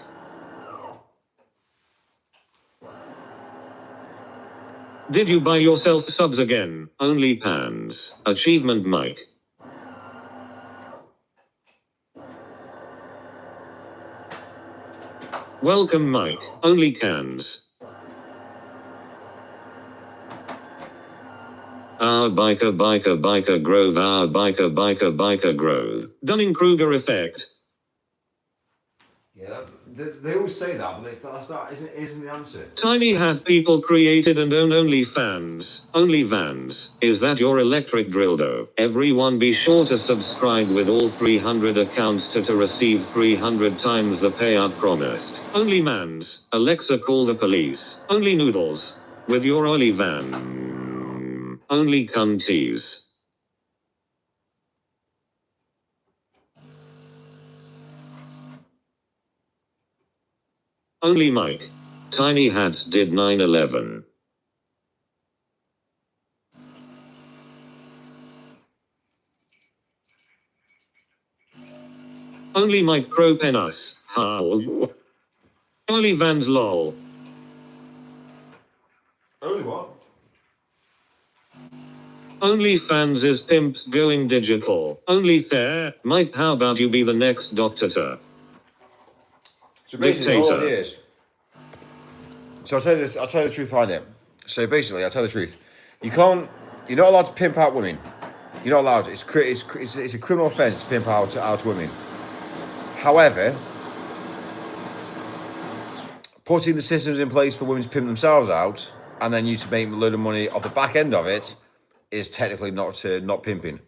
Did you buy yourself subs again? Only pans. Achievement, Mike. Welcome, Mike. Only cans. Our biker grove. Our biker grove. Dunning-Kruger effect. Yeah, they always say that, but that isn't the answer. Tiny hat people created and own OnlyFans. OnlyVans. Is that your electric dildo? Everyone be sure to subscribe with all 300 accounts to receive 300 times the payout promised. OnlyMans. Alexa, call the police. Only noodles. With your OnlyVan. Only cunties. Only Mike. Tiny hats did 9/11. Only Mike pro penis. How? Only Vans lol. Only what? Only fans is pimps going digital. Only there. Mike, how about you be the next doctor? So basically, all it Dictator. is. So I'll tell you the truth behind it. So basically, I'll tell you the truth. You're not allowed to pimp out women. You're not allowed. It's a criminal offence to pimp out women. However, putting the systems in place for women to pimp themselves out, and then you to make a load of money off the back end of it, is technically not pimping.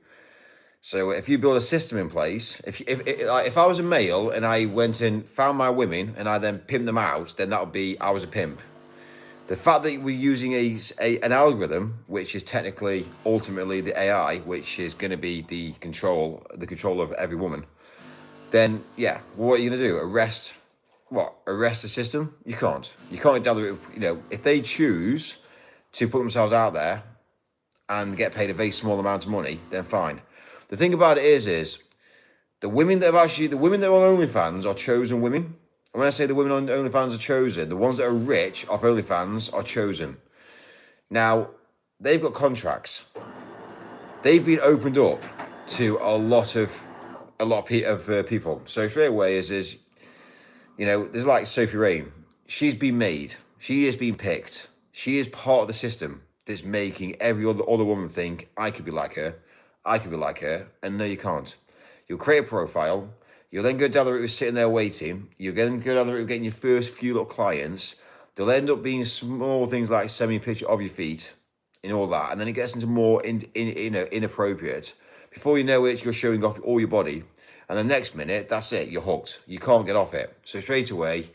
So if you build a system in place, if I was a male and I went and found my women and I then pimped them out, then that would be I was a pimp. The fact that we're using an algorithm, which is technically ultimately the AI, which is going to be the control of every woman, then yeah, what are you going to do? Arrest the system? You can't down if they choose to put themselves out there and get paid a very small amount of money, then fine. The thing about it is the women that are on OnlyFans are chosen women. And when I say the women on OnlyFans are chosen, the ones that are rich off OnlyFans are chosen. Now, they've got contracts. They've been opened up to a lot of people. So straight away there's like Sophie Rain. She's been made. She has been picked. She is part of the system that's making every other woman think, I could be like her, and no, you can't. You'll create a profile, you'll then go down the route of sitting there waiting, you'll then go down the route of getting your first few little clients, they'll end up being small things like sending a picture of your feet, and all that, and then it gets into more inappropriate. Before you know it, you're showing off all your body, and the next minute, that's it, you're hooked. You can't get off it. So straight away,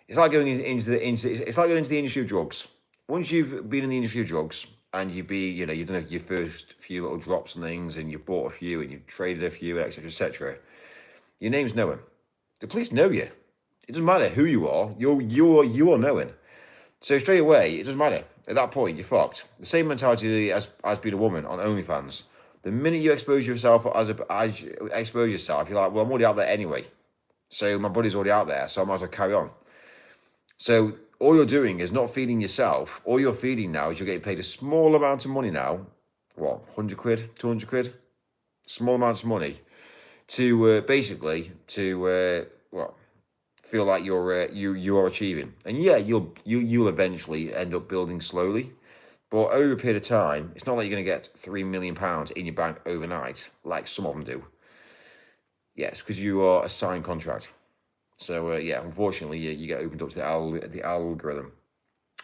it's like going into the industry of drugs. Once you've been in the industry of drugs and you've done your first few little drops and things, and you've bought a few and you've traded a few, etc., your name's known. The police know you. It doesn't matter who you are. You are known. So straight away, it doesn't matter. At that point, you're fucked. The same mentality as being a woman on OnlyFans. The minute you expose yourself as you expose yourself, you're like, well, I'm already out there anyway. So my body's already out there, so I might as well carry on. So all you're doing is not feeding yourself. All you're feeding now is you're getting paid a small amount of money now. What, 100 quid, 200 quid? Small amounts of money to basically feel like you are achieving. And yeah, you'll eventually end up building slowly. But over a period of time, it's not like you're going to get £3 million in your bank overnight, like some of them do. Yes, because you are a signed contract. So yeah, unfortunately, you get opened up to the algorithm.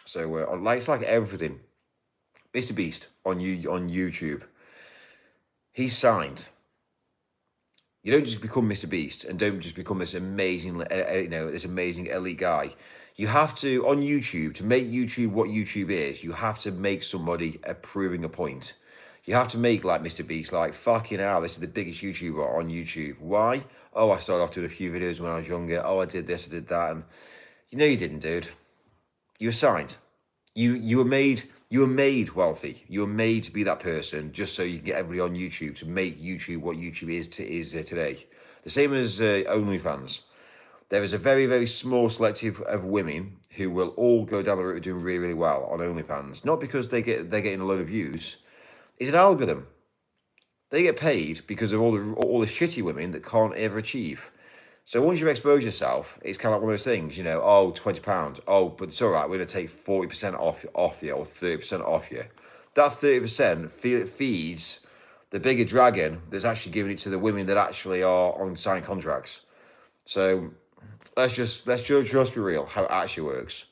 So it's like everything. Mr. Beast on YouTube, he's signed. You don't just become Mr. Beast and don't just become this amazing, this amazing elite guy. You have to, on YouTube, to make YouTube what YouTube is, you have to make somebody proving a point. You have to make like Mr. Beast, like, fucking hell, this is the biggest YouTuber on YouTube. Why? Oh, I started off doing a few videos when I was younger. Oh, I did this, I did that. And you didn't, dude. You were signed. You were made wealthy. You were made to be that person just so you can get everybody on YouTube, to make YouTube what YouTube is today. The same as OnlyFans. There is a very, very small selective of women who will all go down the route of doing really, really well on OnlyFans. Not because they're getting a load of views. It's an algorithm. They get paid because of all the shitty women that can't ever achieve. So once you expose yourself, it's kind of like one of those things, oh, £20. Oh, but it's all right, we're going to take 40% off you or 30% off you. That 30% feeds the bigger dragon that's actually giving it to the women that actually are on signed contracts. So let's just be real, how it actually works.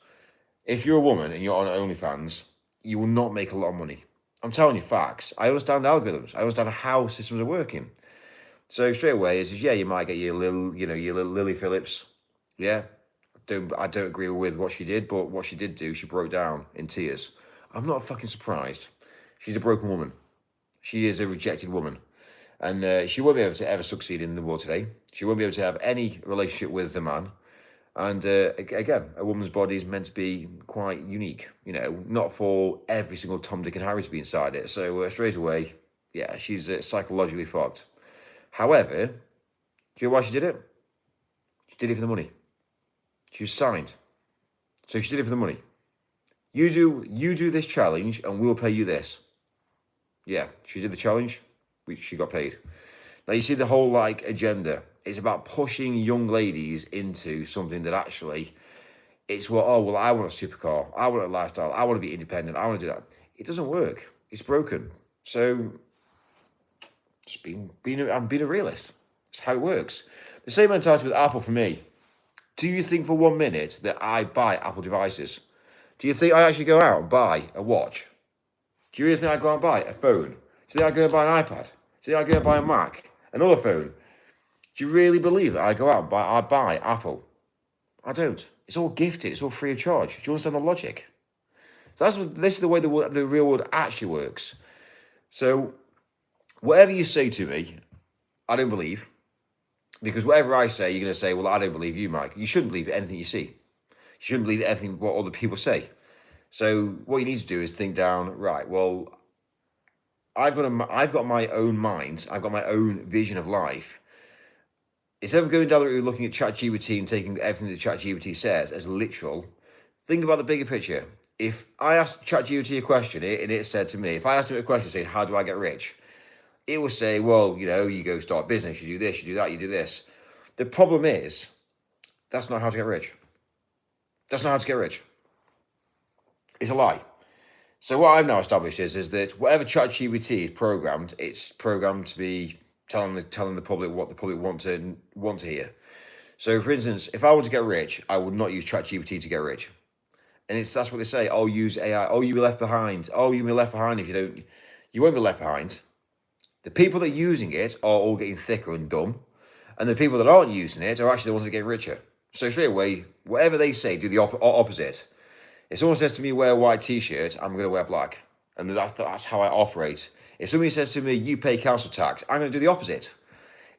If you're a woman and you're on OnlyFans, you will not make a lot of money. I'm telling you facts. I understand algorithms. I understand how systems are working. So straight away is you might get your little Lily Phillips. Yeah, I don't agree with what she did, but what she did do, she broke down in tears. I'm not fucking surprised. She's a broken woman. She is a rejected woman, and she won't be able to ever succeed in the world today. She won't be able to have any relationship with the man. And again, a woman's body is meant to be quite unique. Not for every single Tom, Dick, and Harry to be inside it. So straight away, yeah, she's psychologically fucked. However, do you know why she did it? She did it for the money. She was signed. So she did it for the money. You do this challenge and we'll pay you this. Yeah, she did the challenge, she got paid. Now you see the whole agenda. It's about pushing young ladies into something that actually, it's I want a supercar, I want a lifestyle, I want to be independent, I want to do that. It doesn't work. It's broken. So I'm being a realist. It's how it works. The same mentality with Apple for me. Do you think for 1 minute that I buy Apple devices? Do you think I actually go out and buy a watch? Do you really think I go out and buy a phone? Do you think I go and buy an iPad? Do you think I go and buy a Mac? Another phone? Do you really believe that I go out and buy Apple? I don't. It's all gifted. It's all free of charge. Do you understand the logic? So this is the way the real world actually works. So whatever you say to me, I don't believe. Because whatever I say, you're going to say, well, I don't believe you, Mike. You shouldn't believe anything you see. You shouldn't believe anything what other people say. So what you need to do is think down, right, well, I've got my own mind. I've got my own vision of life. Instead of going down the route looking at ChatGPT and taking everything that ChatGPT says as literal, think about the bigger picture. If I asked ChatGPT a question and it said to me, if I asked him a question saying, how do I get rich? It will say, well, you go start a business, you do this, you do that, you do this. The problem is, that's not how to get rich. That's not how to get rich. It's a lie. So what I've now established is that whatever ChatGPT is programmed, it's programmed to be telling the public what the public want to hear. So for instance, if I want to get rich, I would not use ChatGPT to get rich. And that's what they say, oh, use AI, oh, you'll be left behind. Oh, you'll be left behind if you don't. You won't be left behind. The people that are using it are all getting thicker and dumb. And the people that aren't using it are actually the ones that get richer. So straight away, whatever they say, do the opposite. If someone says to me, wear a white t-shirt, I'm going to wear black. And that's how I operate. If somebody says to me, you pay council tax, I'm going to do the opposite.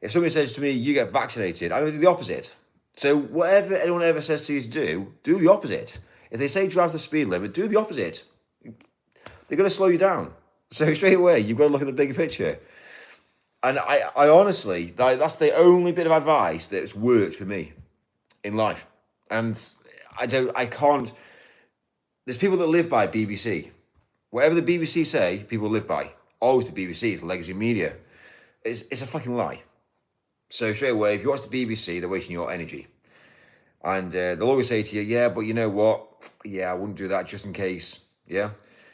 If somebody says to me, you get vaccinated, I'm going to do the opposite. So whatever anyone ever says to you to do the opposite. If they say drive the speed limit, do the opposite. They're going to slow you down. So straight away, you've got to look at the bigger picture. And I honestly, that's the only bit of advice that's worked for me in life. And I can't, there's people that live by BBC. Whatever the BBC say, people live by. Always the BBC, it's legacy media. It's a fucking lie. So straight away, if you watch the BBC, they're wasting your energy. And they'll always say to you, yeah, but you know what? Yeah, I wouldn't do that just in case. Yeah.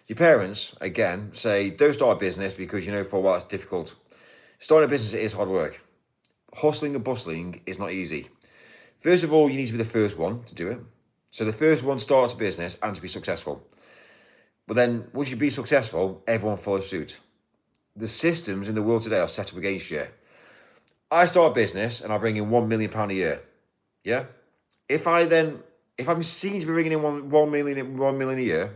Your parents, again, say, don't start a business because you know for a while it's difficult. Starting a business is hard work. Hustling and bustling is not easy. First of all, you need to be the first one to do it. So the first one starts a business and to be successful. But then once you be successful, everyone follows suit. The systems in the world today are set up against you. I start a business and I bring in £1 million a year. Yeah? If I'm seen to be bringing in one million a year,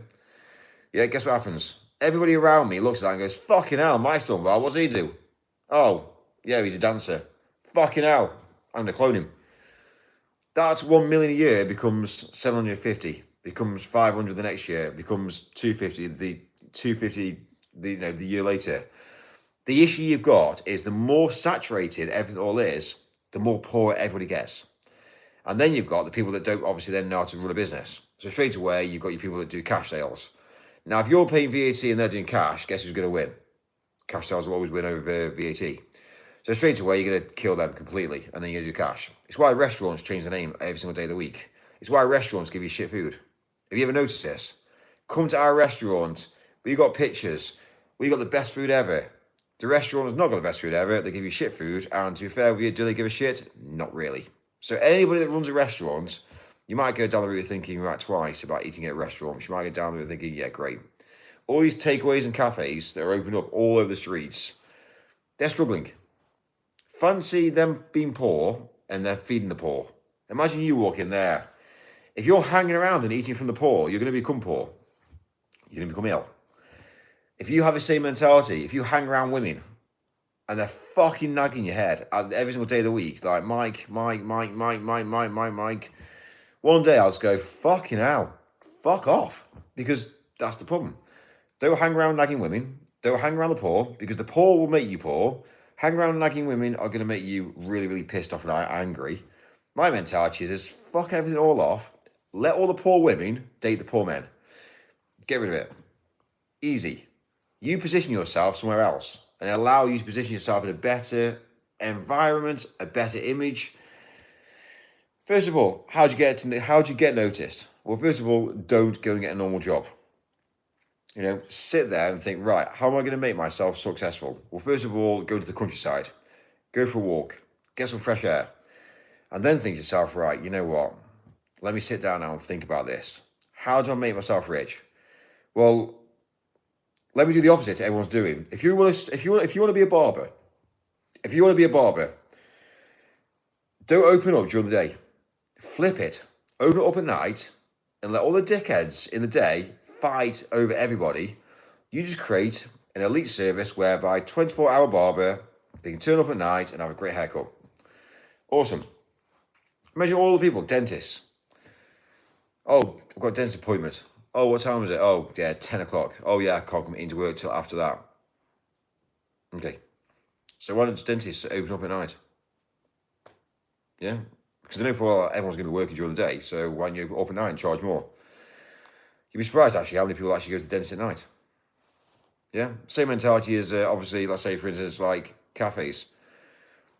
yeah, guess what happens? Everybody around me looks at that and goes, fucking hell, my son, well, what's he do? Oh, yeah, he's a dancer. Fucking hell, I'm going to clone him. That's 1 million a year becomes 750, becomes 500 the next year, becomes 250, the year later. The issue you've got is the more saturated everything all is, the more poor everybody gets. And then you've got the people that don't obviously then know how to run a business. So straight away, you've got your people that do cash sales. Now, if you're paying VAT and they're doing cash, guess who's going to win? Cash sales will always win over VAT. So straight away, you're going to kill them completely, and then you're going to do cash. It's why restaurants change the name every single day of the week. It's why restaurants give you shit food. Have you ever noticed this? Come to our restaurant, we got pictures, we got the best food ever. The restaurant has not got the best food ever. They give you shit food, and to be fair with you, do they give a shit? Not really. So anybody that runs a restaurant, you might go down the route thinking right twice about eating at restaurants. You might go down the route thinking, yeah, great. All these takeaways and cafes that are opened up all over the streets, they're struggling. Fancy them being poor and they're feeding the poor. Imagine you walk in there. If you're hanging around and eating from the poor, you're going to become poor. You're going to become ill. If you have the same mentality, if you hang around women and they're fucking nagging your head every single day of the week, like Mike. One day I'll just go, fucking hell, fuck off. Because that's the problem. Don't hang around nagging women. Don't hang around the poor, because the poor will make you poor. Hang around nagging women are going to make you really, really pissed off and angry. My mentality is fuck everything all off. Let all the poor women date the poor men. Get rid of it. Easy. You position yourself somewhere else and allow you to position yourself in a better environment, a better image. First of all, how do you get noticed? Well, first of all, don't go and get a normal job. You know, sit there and think, right, how am I going to make myself successful? Well, first of all, go to the countryside, go for a walk, get some fresh air, and then think to yourself, right, you know what? Let me sit down now and think about this. How do I make myself rich? Well, let me do the opposite to everyone's doing. If you want to be a barber, don't open up during the day. Flip it. Open it up at night and let all the dickheads in the day fight over everybody. You just create an elite service whereby 24-hour barber, they can turn up at night and have a great haircut. Awesome. Imagine all the people, dentists. Oh, I've got a dentist appointment. Oh, what time is it? Oh, yeah, 10 o'clock. Oh, yeah, I can't come into work till after that. Okay. So why don't dentists open up at night? Yeah? Because they know for a while everyone's going to be working during the day, so why don't you open up at night and charge more? You'd be surprised, actually, how many people actually go to the dentist at night. Yeah? Same mentality as, obviously, let's say, for instance, like cafes.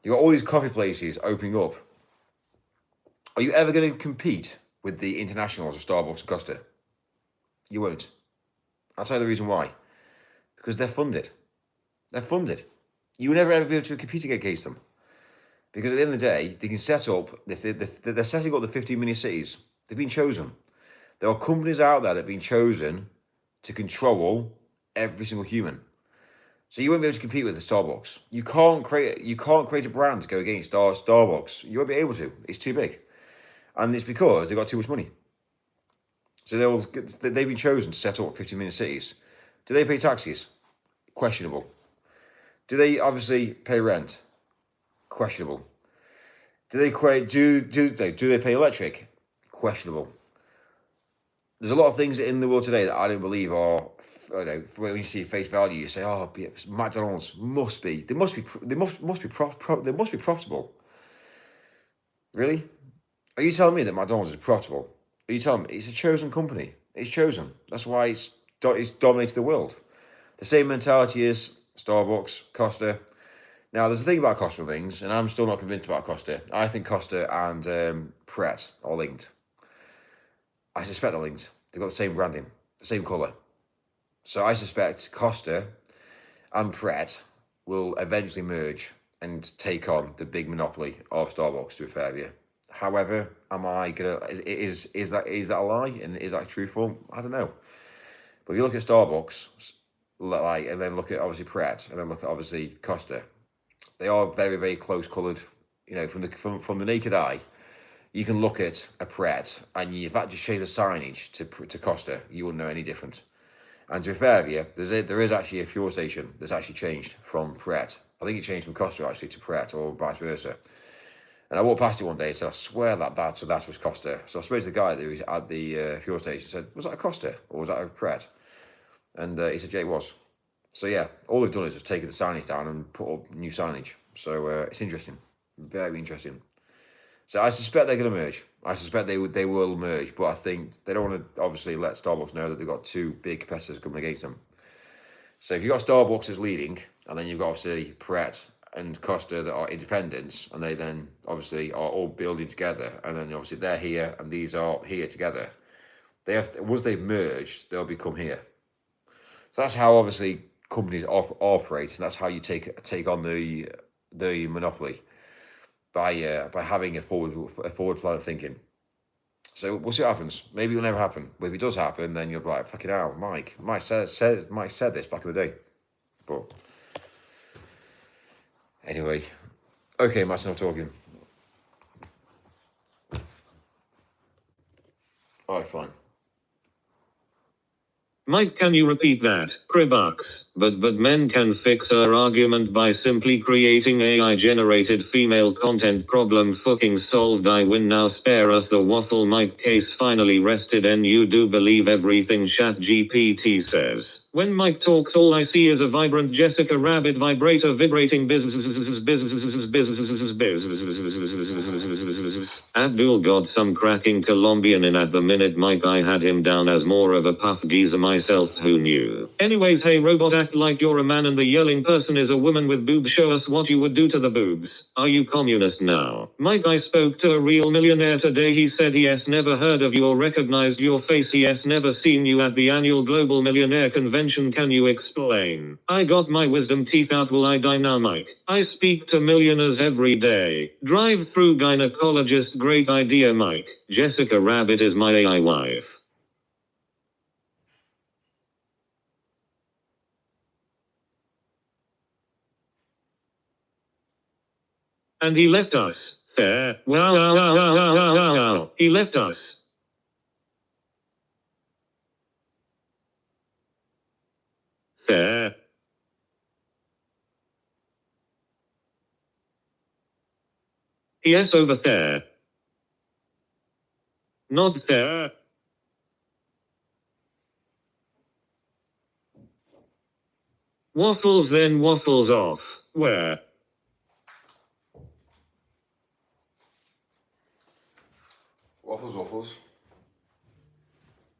You've got all these coffee places opening up. Are you ever going to compete with the internationals of Starbucks and Costa? You won't. I'll tell you the reason why. Because they're funded. They're funded. You will never ever be able to compete against them. Because at the end of the day, they can set up, they're setting up the 15 mini cities. They've been chosen. There are companies out there that have been chosen to control every single human. So you won't be able to compete with the Starbucks. You can't create a brand to go against Starbucks. You won't be able to. It's too big. And it's because they've got too much money. So they've been chosen to set up 15-minute cities. Do they pay taxes? Questionable. Do they obviously pay rent? Questionable. Do they pay electric? Questionable. there's a lot of things in the world today that I don't believe are, you know, when you see face value, you say, oh, McDonald's must be profitable. Really? Are you telling me that McDonald's is profitable? Are you telling me it's a chosen company? It's chosen. That's why it's dominated the world. The same mentality as Starbucks, Costa. Now, there's a thing about Costa things, and I'm still not convinced about Costa. I think Costa and Pret are linked. I suspect they're linked. They've got the same branding, the same colour. So I suspect Costa and Pret will eventually merge and take on the big monopoly of Starbucks, to be fair with you. However, am I gonna is that a lie and is that truthful? I don't know. But if you look at Starbucks, like, and then look at obviously Pret, and then look at obviously Costa, they are very, very close coloured. You know, from the naked eye, you can look at a Pret, and if that just changed the signage to Costa, you wouldn't know any different. And to be fair with you, there is actually a fuel station that's actually changed from Pret. I think it changed from Costa actually to Pret, or vice versa. And I walked past it one day and said, I swear that was Costa. So I spoke to the guy that was at the fuel station and said, was that a Costa or was that a Pret? And he said, yeah, it was. So yeah, all they've done is just taken the signage down and put up new signage. So it's interesting, very interesting. So I suspect they're going to merge. I suspect they will merge, but I think they don't want to obviously let Starbucks know that they've got two big competitors coming against them. So if you've got Starbucks as leading, and then you've got obviously Pret and Costa that are independents, and they then obviously are all building together, and then obviously they're here and these are here together. Once they've merged, they'll become here. So that's how obviously companies operate, and that's how you take on the monopoly by having a forward plan of thinking. So we'll see what happens. Maybe it will never happen. But if it does happen, then you'll be like, fucking hell, Mike said this back in the day. But anyway, okay, Matt's not talking. All right, fine. Mike, can you repeat that? Cribucks. But men can fix our argument by simply creating AI-generated female content. Problem fucking solved. I win now. Spare us the waffle. Mike case finally rested. And you do believe everything ChatGPT says. When Mike talks, all I see is a vibrant Jessica Rabbit vibrator vibrating businesses. Abdul got some cracking Colombian in at the minute. Mike, I had him down as more of a puff geezer myself. Who knew? Anyways, hey robot, act like you're a man and the yelling person is a woman with boobs. Show us what you would do to the boobs. Are you communist now? Mike, I spoke to a real millionaire today. He said he has never heard of you or recognized your face. He has never seen you at the annual Global Millionaire Convention. Can you explain? I got my wisdom teeth out. Will I die now, Mike? I speak to millionaires every day. Drive-through gynecologist. Great idea, Mike. Jessica Rabbit is my AI wife. And he left us. Fair. Wow. He left us. Fair. Yes, over there. Not there. Waffles then waffles off. Where? Waffles.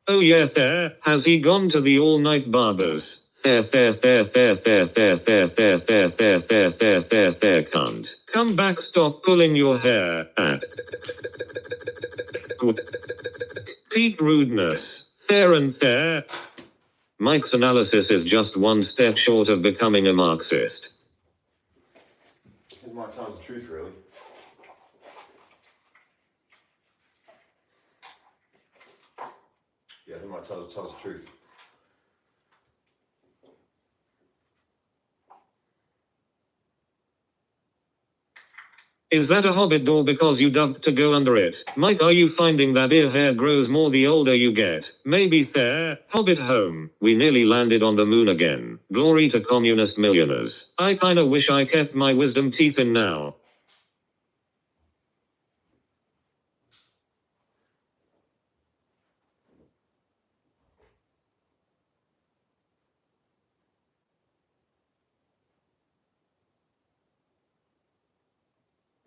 Oh yeah, there. Has he gone to the all-night barbers? There, cunt. Come back, stop pulling your hair. Peak rudeness. There and there. Mike's analysis is just one step short of becoming a Marxist. It might sound the truth, really. Yeah, I think might tell us the truth. Is that a hobbit door because you ducked to go under it? Mike, are you finding that ear hair grows more the older you get? Maybe there, hobbit home. We nearly landed on the moon again. Glory to communist millionaires. I kinda wish I kept my wisdom teeth in now.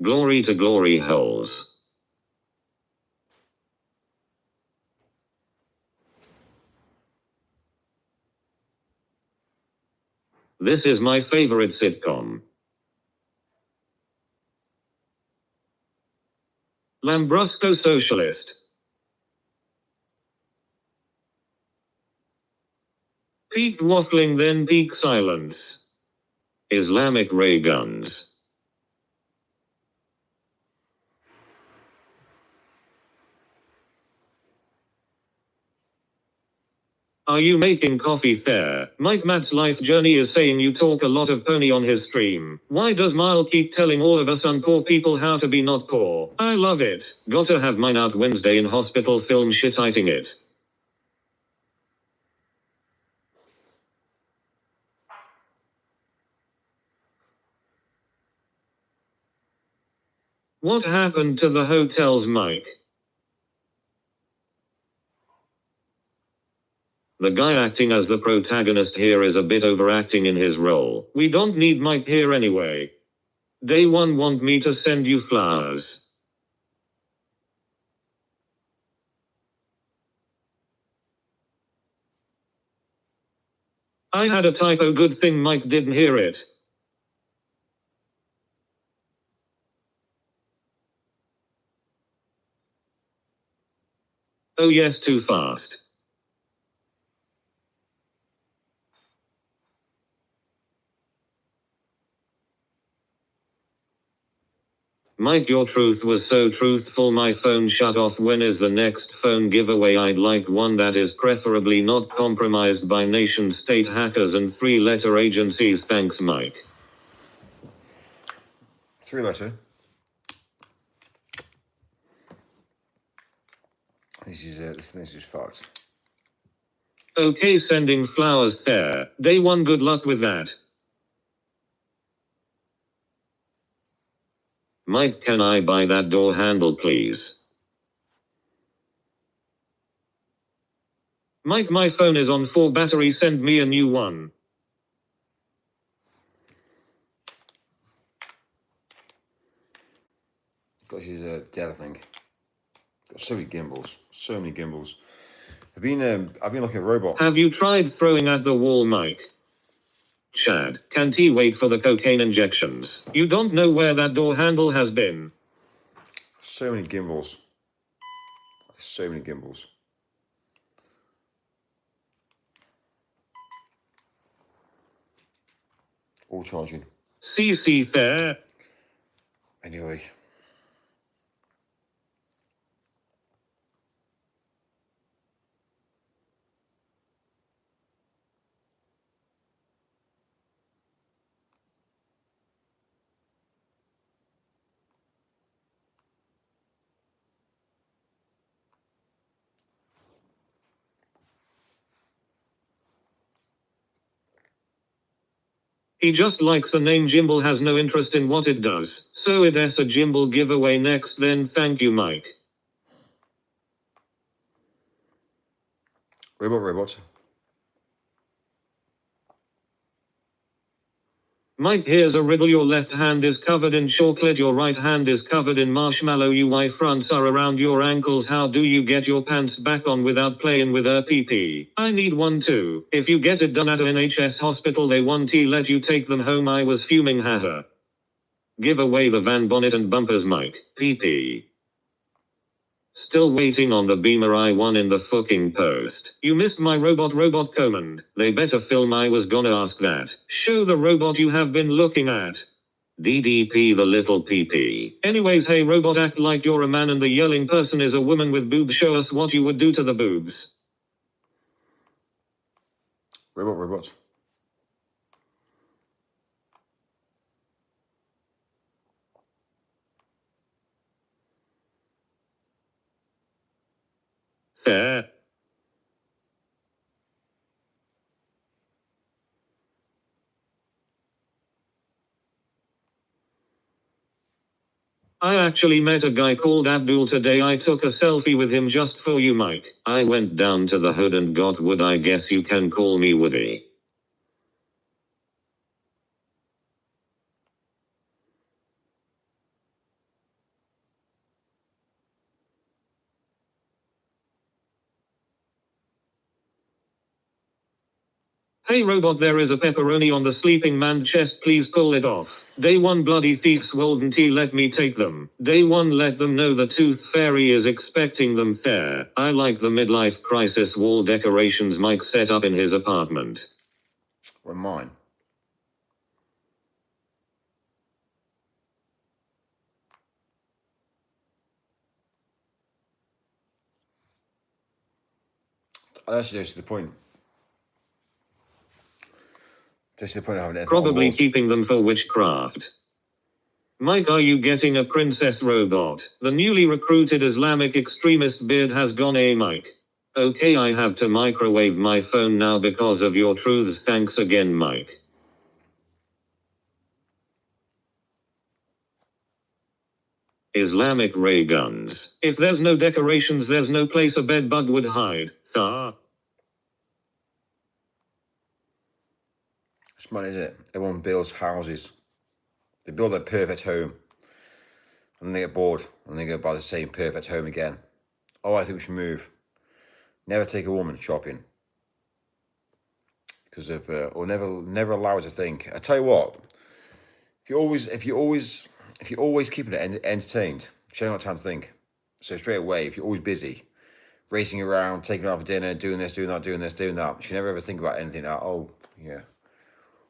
Glory to glory holes. This is my favorite sitcom. Lambrusco Socialist. Peak waffling then peak silence. Islamic ray guns. Are you making coffee there? Mike Matt's life journey is saying you talk a lot of pony on his stream. Why does Mile keep telling all of us unpoor people how to be not poor? I love it. Gotta have mine out Wednesday in hospital film shit-iting it. What happened to the hotels, Mike? The guy acting as the protagonist here is a bit overacting in his role. We don't need Mike here anyway. Day one want me to send you flowers. I had a typo, good thing Mike didn't hear it. Oh yes, too fast. Mike, your truth was so truthful my phone shut off. When is the next phone giveaway? I'd like one that is preferably not compromised by nation-state hackers and three-letter agencies. Thanks, Mike. Three-letter. This is fucked. Okay, sending flowers there. Day one, good luck with that. Mike, can I buy that door handle, please? Mike, my phone is on 4 battery, send me a new one. Got his dead, I think. Got so many gimbals. So many gimbals. I've been looking at robots. Have you tried throwing at the wall, Mike? Chad, can't he wait for the cocaine injections? You don't know where that door handle has been. So many gimbals. So many gimbals. All charging. CC there. Anyway. He just likes the name. Jimble has no interest in what it does. So it's a Jimble giveaway next then. Thank you, Mike. Robot. Mike, here's a riddle. Your left hand is covered in chocolate, your right hand is covered in marshmallow. Your fronts are around your ankles. How do you get your pants back on without playing with her pee-pee? I need one too. If you get it done at an NHS hospital, they won't let you take them home. I was fuming, haha. Give away the van bonnet and bumpers, Mike. Pee-pee. Still waiting on the Beamer. I won in the fucking post. You missed my robot command. They better film. I was gonna ask that. Show the robot you have been looking at. DDP the little PP. Anyways, hey robot, act like you're a man and the yelling person is a woman with boobs. Show us what you would do to the boobs. Robot. Fair. I actually met a guy called Abdul today. I took a selfie with him just for you, Mike. I went down to the hood and got wood. I guess you can call me Woody. Hey robot, there is a pepperoni on the sleeping man chest, please pull it off. Day 1 bloody thieves, wouldn't he let me take them? Day 1 let them know the tooth fairy is expecting them there. I like the midlife crisis wall decorations Mike set up in his apartment. Well, mine. That actually goes to the point. Goes to the point of having Probably keeping them for witchcraft. Mike, are you getting a princess robot? The newly recruited Islamic extremist beard has gone Mike. Okay, I have to microwave my phone now because of your truths. Thanks again, Mike. Islamic ray guns. If there's no decorations, there's no place a bedbug would hide. It's money, isn't it? Everyone builds houses. They build their perfect home. And then they get bored. And they go buy the same perfect home again. Oh, I think we should move. Never take a woman shopping. Because of, or never allow her to think. I tell you what, if you always keep it entertained, she ain't got time to think. So straight away, if you're always busy, racing around, taking her out for dinner, doing this, doing that, doing this, doing that, she never ever think about anything like, oh, yeah,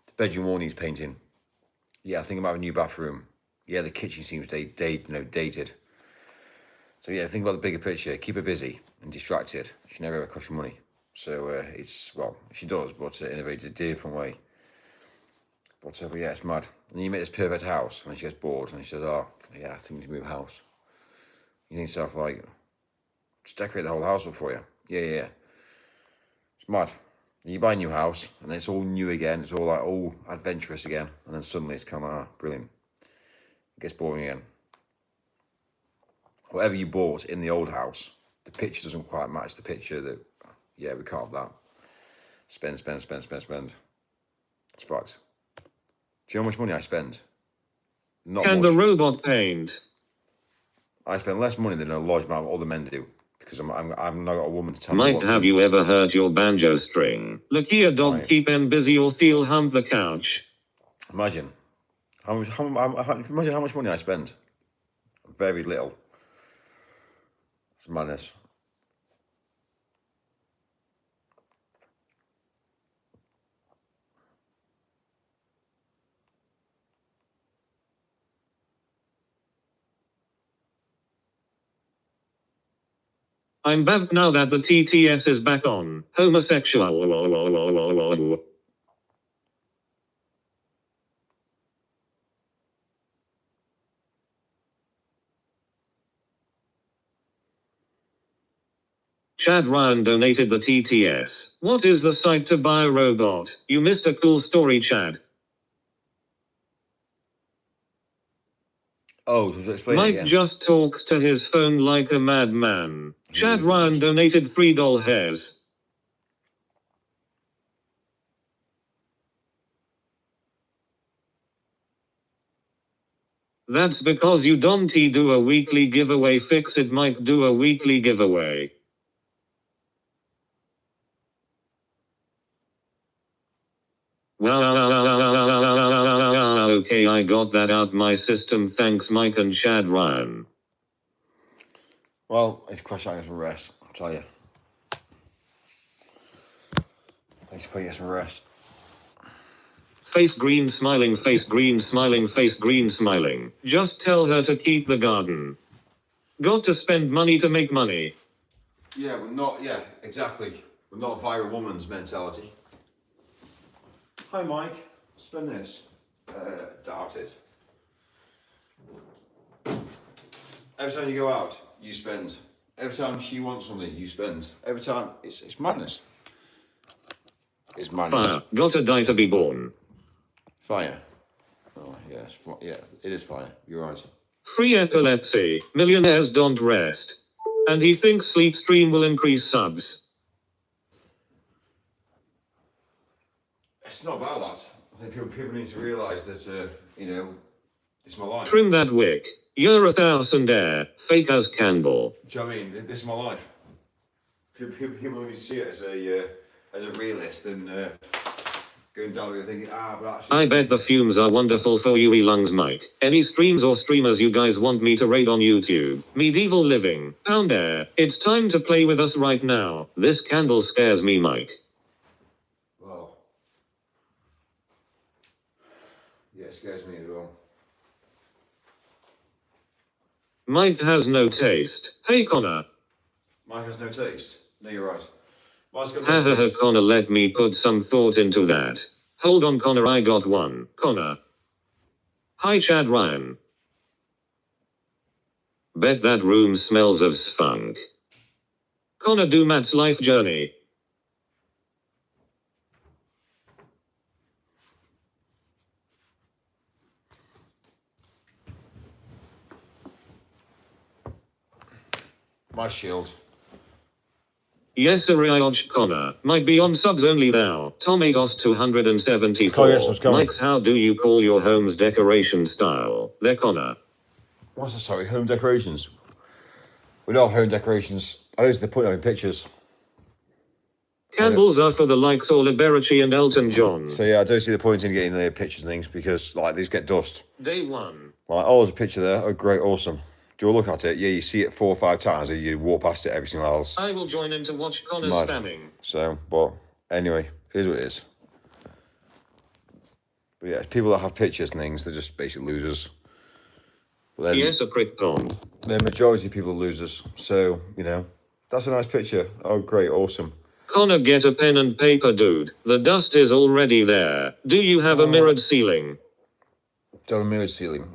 the bedroom wall needs painting. Yeah, I think about a new bathroom. Yeah, the kitchen seems dated. So yeah, think about the bigger picture. Keep her busy and distracted. She never ever costs you money. So she does, but in a very different way. But yeah, it's mad. And then you make this perfect house, and then she gets bored, and she says, "Oh, yeah, I think we need to move house." You need stuff like, just decorate the whole house up for you. Yeah. It's mad. And you buy a new house, and then it's all new again. It's all like all adventurous again, and then suddenly it's kind of brilliant. It gets boring again. Whatever you bought in the old house, the picture doesn't quite match the picture that. Yeah, we can't have that. Spend. It's facts. Do you know how much money I spend? Not Can much. the robot paint? I spend less money than a large amount of other men do because I'm not got a woman to tell me Mike, what have to. you ever heard your banjo string? Lakia dog Right. keep em busy or they'll hump the couch. Imagine how much money I spend. Very little. It's madness. I'm back now that the TTS is back on. Homosexual. Chad Ryan donated the TTS. What is the site to buy a robot? You missed a cool story, Chad. Oh, so explain it Mike again. just talks to his phone like a madman. Chad Ryan donated $3 hairs. That's because you don't do a weekly giveaway. Fix it, Mike. Do a weekly giveaway. Okay, I got that out my system. Thanks, Mike and Chad Ryan. Well, it's crash out and get some rest. I'll tell you. Let's put you some rest. Face green smiling, face green smiling, face green smiling. Just tell her to keep the garden. Got to spend money to make money. Yeah, we're not. Yeah, exactly. We're not via a woman's mentality. Hi, Mike. Spend this. Doubt it. Every time you go out, you spend. Every time she wants something, you spend. Every time, it's madness. It's madness. Fire. Gotta die to be born. Fire. Oh, yes. Yeah, it is fire. You're right. Free epilepsy. Millionaires don't rest. And he thinks sleep stream will increase subs. It's not about that. I think people need to realise that, this is my life. Trim that wick. You're a thousandaire. Fake as candle. Do you know what I mean? This is my life. People need to see it as a realist and going down there thinking, but actually. I bet the fumes are wonderful for UE lungs, Mike. Any streams or streamers you guys want me to raid on YouTube? Medieval living, pound air. It's time to play with us right now. This candle scares me, Mike. Well, yeah, it scares me as well. Mike has no taste. Hey, Connor. Mike has no taste. No, you're right. Mike's got Ha no ha ha, taste. Connor, let me put some thought into that. Hold on, Connor, I got one. Connor. Hi, Chad Ryan. Bet that room smells of spunk. Connor, do Matt's life journey. My shield. Yes, Arioj Connor. Might be on subs only thou. Tomatoes 274. Oh, yes, let's go. Mike's, how do you call your home's decoration style? There, Connor. What's that? Sorry, home decorations. We don't have home decorations. I used to put them in pictures. Candles are for the likes of Liberace and Elton John. So yeah, I don't see the point in getting the pictures and things because like these get dust. Day 1. Like, oh, there's a picture there. Oh, great, awesome. Do you look at it? Yeah, you see it 4 or 5 times and you walk past it every single else. I will join in to watch Connor mad. spamming. So, but anyway, it is what it is. But yeah, people that have pictures and things, they're just basically losers. But then, Yes, a prick pond. the majority of people are losers. So, you know, that's a nice picture. Oh, great, awesome. Connor, get a pen and paper, dude. The dust is already there. Do you have a mirrored ceiling? Don't have a mirrored ceiling.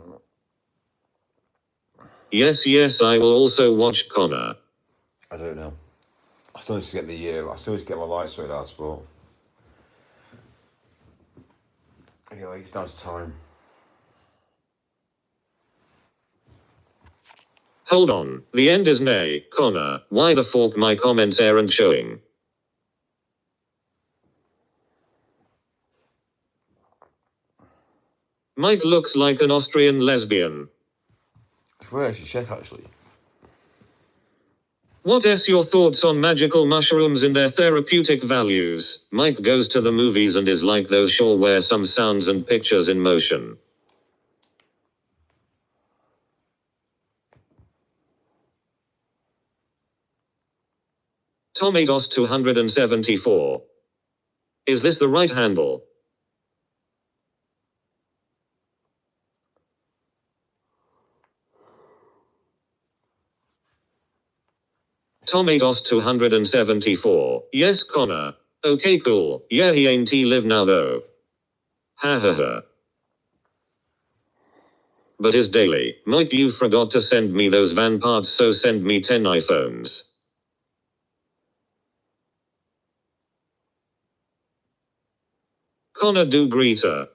Yes, yes, I will also watch Connor. I don't know. I still need to get I still need to get my lights sorted out, but anyway, it's down to time. Hold on, the end is nay. Connor, why the fork my comments aren't showing? Mike looks like an Austrian lesbian. I should check actually. What is your thoughts on magical mushrooms and their therapeutic values? Mike goes to the movies and is like those sure where some sounds and pictures in motion. Tomatoes 274. Is this the right handle? Tomatoes 274. Yes, Connor. Okay, cool. Yeah, he ain't he live now though. Ha ha ha. But is daily. Mike, you forgot to send me those van parts, so send me 10 iPhones. Connor, do greeter.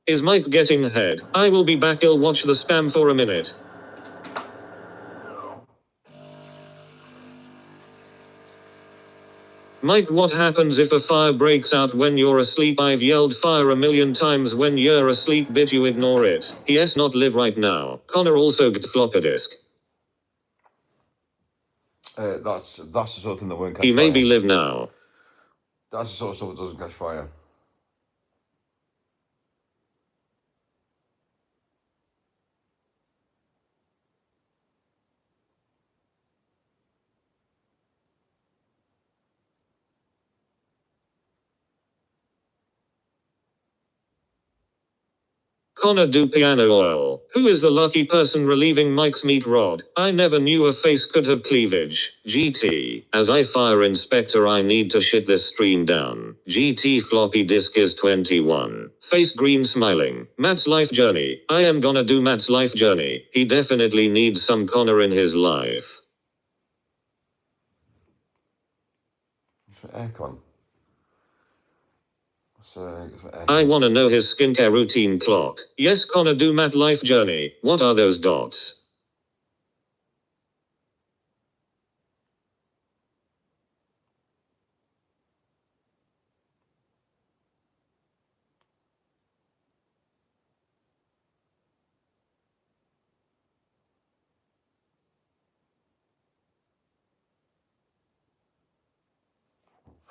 Is Mike getting ahead? I will be back. I'll watch the spam for a minute. Mike, what happens if a fire breaks out when you're asleep? I've yelled fire a million times when you're asleep, but you ignore it. Yes, not live right now. Connor also get flopper disk. That's the sort of thing that won't catch He fire. maybe live now. That's the sort of stuff that doesn't catch fire. Connor, do piano oil. Who is the lucky person relieving Mike's meat rod? I never knew a face could have cleavage. GT. As I fire inspector, I need to shit this stream down. GT floppy disk is 21. Face green smiling. Matt's life journey. I am gonna do Matt's life journey. He definitely needs some Connor in his life. Aircon. I wanna know his skincare routine clock. Yes, Connor, do Matt life journey. What are those dots?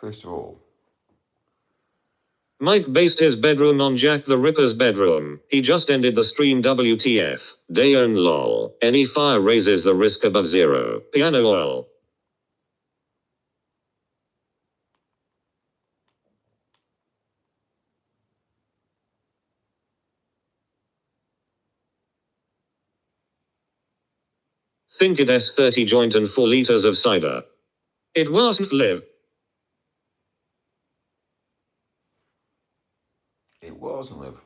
First of all, Mike based his bedroom on Jack the Ripper's bedroom. He just ended the stream. WTF. Dayon lol. Any fire raises the risk above zero. Piano oil. Think it S30 joint and 4 liters of cider. It wasn't live. it wasn't live.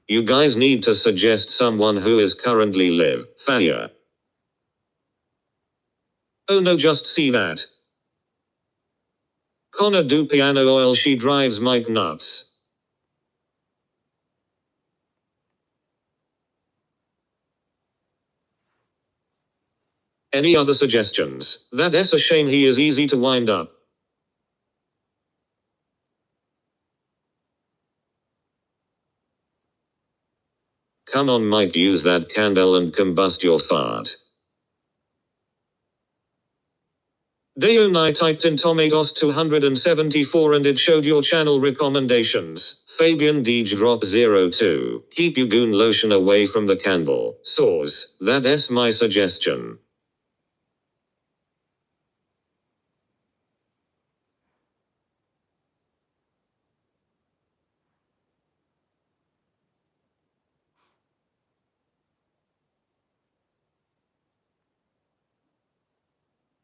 You guys need to suggest someone who is currently live. Fire. Oh no, just see that. Connor do piano oil. She drives Mike nuts. Any other suggestions? That's a shame, he is easy to wind up. Come on Mike, use that candle and combust your fart. Dayon, I typed in Tomatoes 274 and it showed your channel recommendations. Fabian Deej drop 02. Keep your goon lotion away from the candle. Source. That's my suggestion.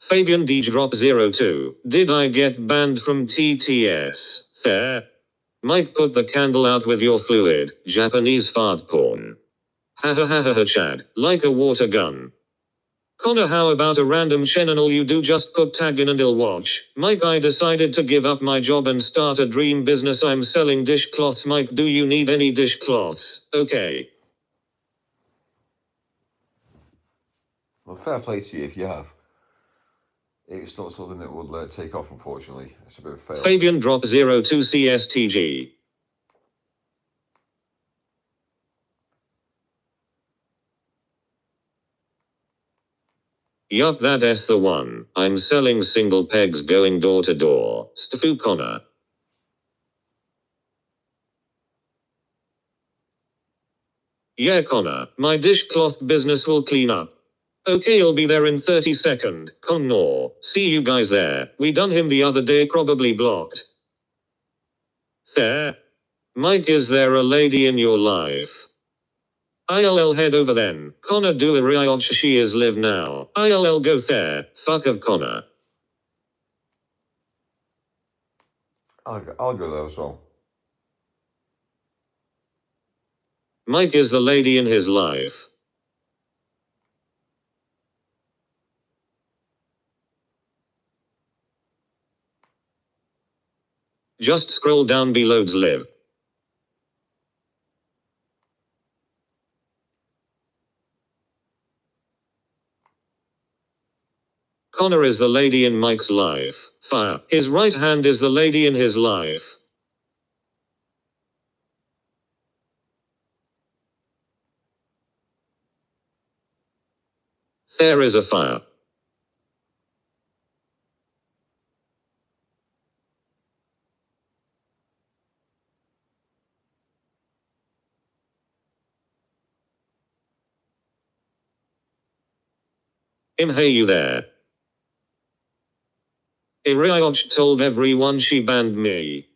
Fabian Deej drop 02. Did I get banned from TTS? Fair. Mike, put the candle out with your fluid. Japanese fart porn. Ha ha ha ha ha, Chad. Like a water gun. Connor, how about a random channel you do? Just put tag in and I'll watch. Mike, I decided to give up my job and start a dream business. I'm selling dishcloths. Mike, do you need any dishcloths? Okay. Well, fair play to you if you have. It's not something that will take off, unfortunately. It's a bit of a fail. Fabian drop 02 CSTG. Yup, that's the one. I'm selling single pegs going door to door. Stfu Connor. Yeah Connor, my dishcloth business will clean up. Okay, I'll be there in 30 seconds. Connor, see you guys there. We done him the other day, probably blocked. There. Mike, is there a lady in your life? ILL head over then. Connor do a riot, she is live now. ILL go there. Fuck of Connor. I'll go there as well. Mike is the lady in his life. Just scroll down below's live. Connor is the lady in Mike's life. Fire. His right hand is the lady in his life. There is a fire. Hey you there. Irioj told everyone she banned me.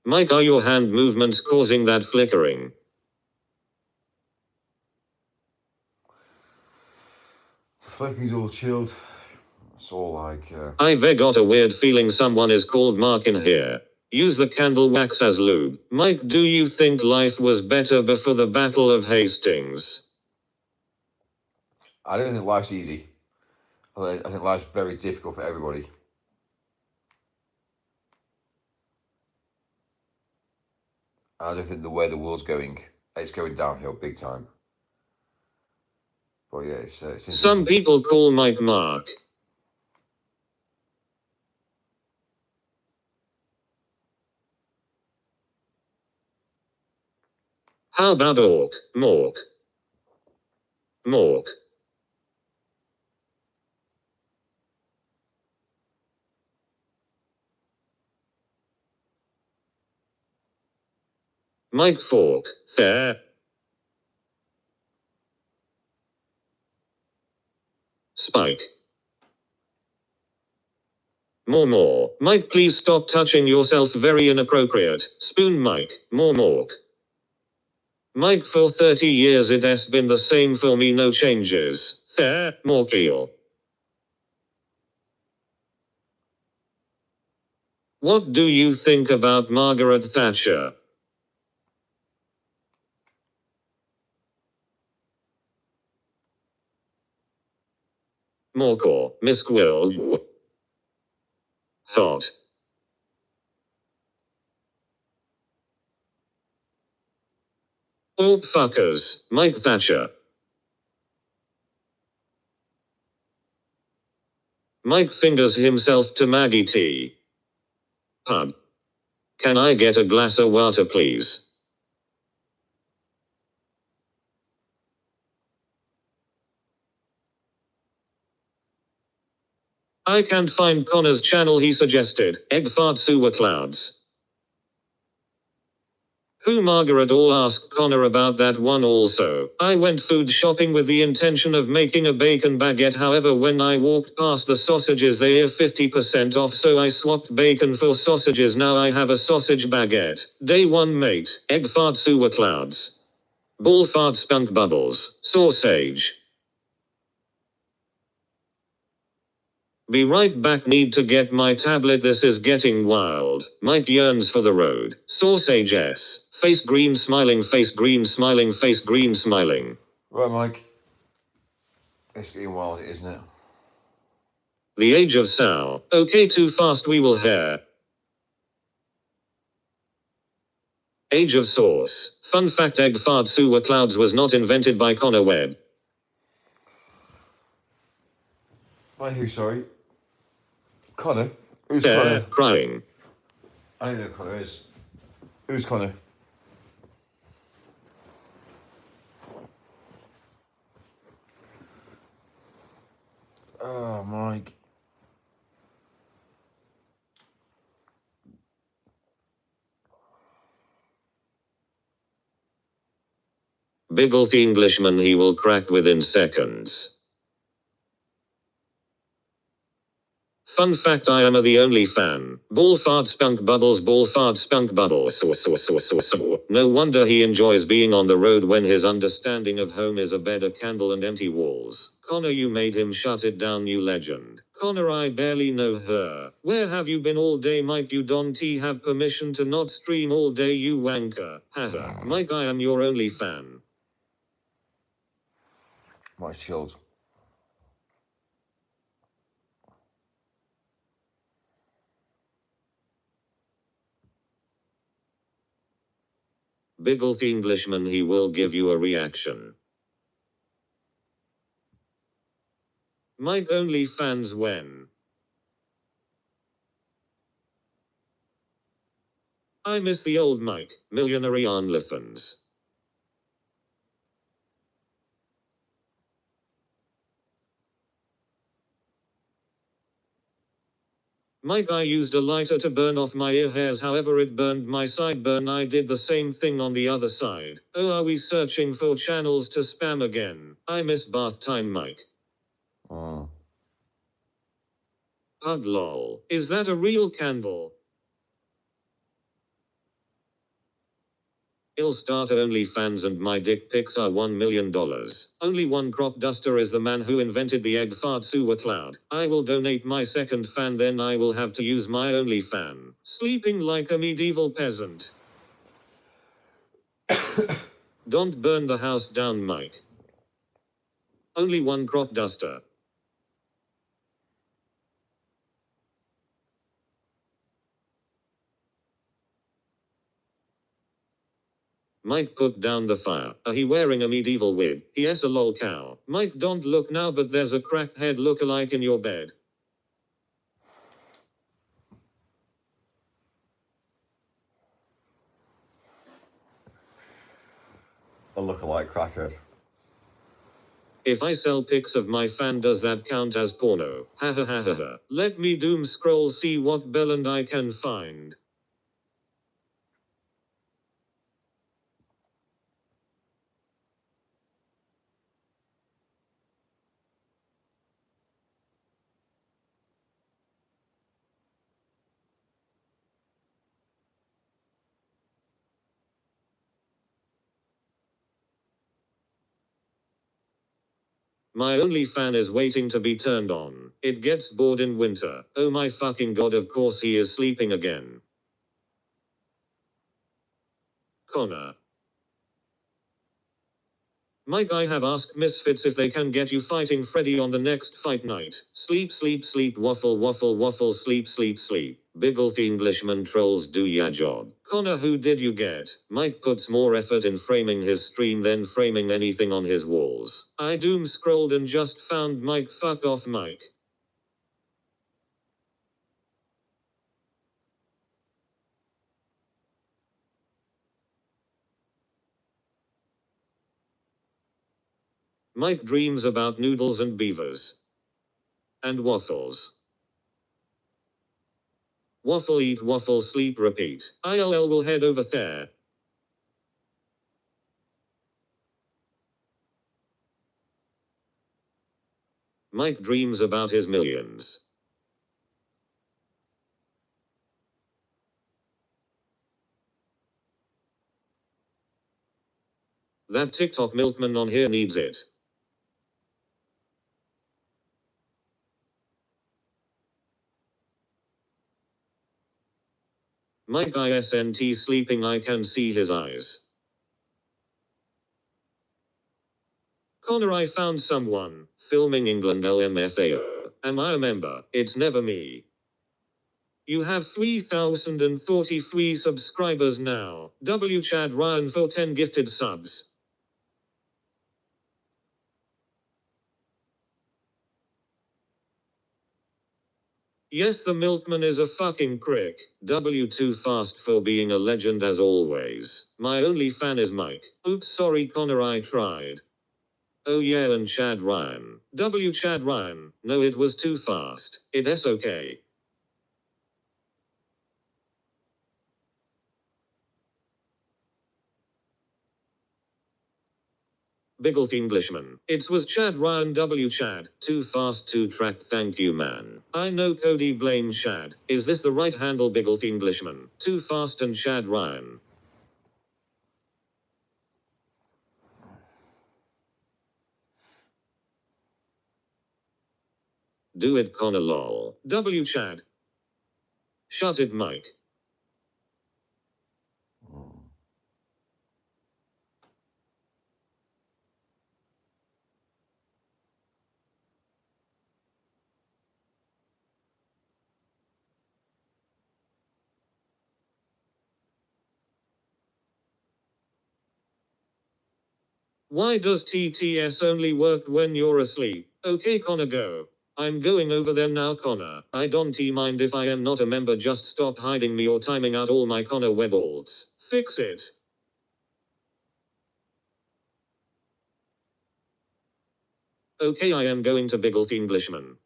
Mike, are your hand movements causing that flickering? Flicking's all chilled. It's all like... I've got a weird feeling someone is called Mark in here. Use the candle wax as lube. Mike, do you think life was better before the Battle of Hastings? I don't think life's easy. I think life's very difficult for everybody. I don't think the way the world's going, it's going downhill big time. Well, yeah, it's Some interesting. people call Mike Mark. How about Orc? Mork. Mork. Mike Fork. Fair. Spike. More. Mike, please stop touching yourself, very inappropriate. Spoon Mike. More Mork. Mike, for 30 years it has been the same for me, no changes. Fair. Morkeel. What do you think about Margaret Thatcher? Morcor. Miss Quill. Hot. Oh fuckers. Mike Thatcher. Mike fingers himself to Maggie T. Pub. Can I get a glass of water, please? I can't find Connor's channel, he suggested. Egg fart sewer clouds. Who Margaret all asked Connor about that one also. I went food shopping with the intention of making a bacon baguette, however when I walked past the sausages they are 50% off, so I swapped bacon for sausages, now I have a sausage baguette. Day 1 mate. Egg fart sewer clouds. Ball fart spunk bubbles. Sausage. Be right back, need to get my tablet, this is getting wild. Mike yearns for the road. Sausage S. Face green smiling, face green smiling, face green smiling. Right, Mike. It's getting wild, isn't it? The age of Sal. Okay, too fast, we will hear. Age of Sauce. Fun fact, egg fart sewer clouds was not invented by Connor Webb. By who, sorry? Connor? Who's Fair. Connor? Crying. I don't know who Connor is. Who's Connor? Oh, Mike. Biggled Englishman, he will crack within seconds. Fun fact, I am the only fan. Ball fart spunk bubbles, ball fart spunk bubbles. No wonder he enjoys being on the road when his understanding of home is a bed, a candle and empty walls. Connor, you made him shut it down, you legend. Connor, I barely know her. Where have you been all day, Mike? You don't have permission to not stream all day, you wanker. Haha. Mike, I am your only fan. Mike's chilled. Biggled Englishman, he will give you a reaction. Mike only fans when. I miss the old Mike, Millionaire OnlyFans. Mike, I used a lighter to burn off my ear hairs, however it burned my sideburn. I did the same thing on the other side. Oh, are we searching for channels to spam again? I miss bath time, Mike. Oh. Pug lol. Is that a real candle? I'll start OnlyFans and my dick pics are $1 million. Only one crop duster is the man who invented the egg fart sewer cloud. I will donate my second fan, then I will have to use my OnlyFan. Sleeping like a medieval peasant. Don't burn the house down, Mike. Only one crop duster. Mike, put down the fire. Are he wearing a medieval wig? Yes, a lol cow. Mike, don't look now, but there's a crackhead lookalike in your bed. A lookalike crackhead. If I sell pics of my fan, does that count as porno? Ha ha ha ha ha. Let me doom scroll, see what bell and I can find. My only fan is waiting to be turned on. It gets bored in winter. Oh my fucking god, of course he is sleeping again. Connor. Mike, I have asked Misfits if they can get you fighting Freddy on the next fight night. Sleep, sleep, sleep, waffle, waffle, waffle, sleep, sleep, sleep. Biggled Englishman trolls, do ya job. Connor, who did you get? Mike puts more effort in framing his stream than framing anything on his walls. I doom scrolled and just found Mike. Fuck off, Mike. Mike dreams about noodles and beavers. And waffles. Waffle, eat, waffle, sleep, repeat. ILL will head over there. Mike dreams about his millions. That TikTok milkman on here needs it. Mike isn't sleeping, I can see his eyes. Connor, I found someone filming England LMFAO. Am I a member? It's never me. You have 3,043 subscribers now. W Chad Ryan for 10 gifted subs. Yes, the milkman is a fucking prick. W too fast for being a legend as always. My only fan is Mike. Oops, sorry Connor, I tried. Oh yeah, and Chad Ryan. W Chad Ryan. No, it was too fast. It's okay. Biggled Englishman. It was Chad Ryan. W Chad. Too fast to track, thank you man. I know Cody blame Chad. Is this the right handle? Biggled Englishman. Too fast and Chad Ryan. Do it Connor lol. W Chad. Shut it Mike. Why does TTS only work when you're asleep? Okay Connor, go. I'm going over there now Connor. I don't mind if I am not a member, just stop hiding me or timing out all my Connor web alts. Fix it. Okay, I am going to Biggled Englishman.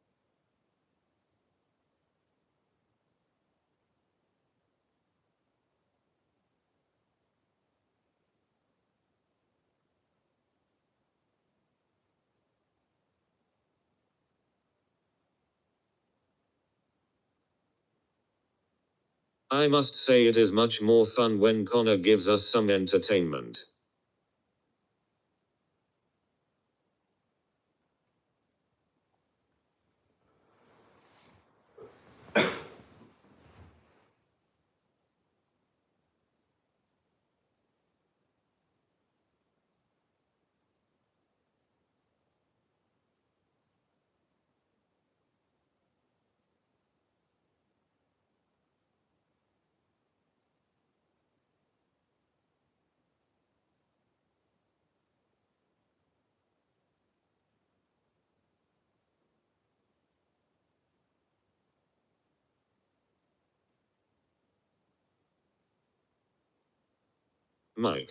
I must say it is much more fun when Connor gives us some entertainment. Mike.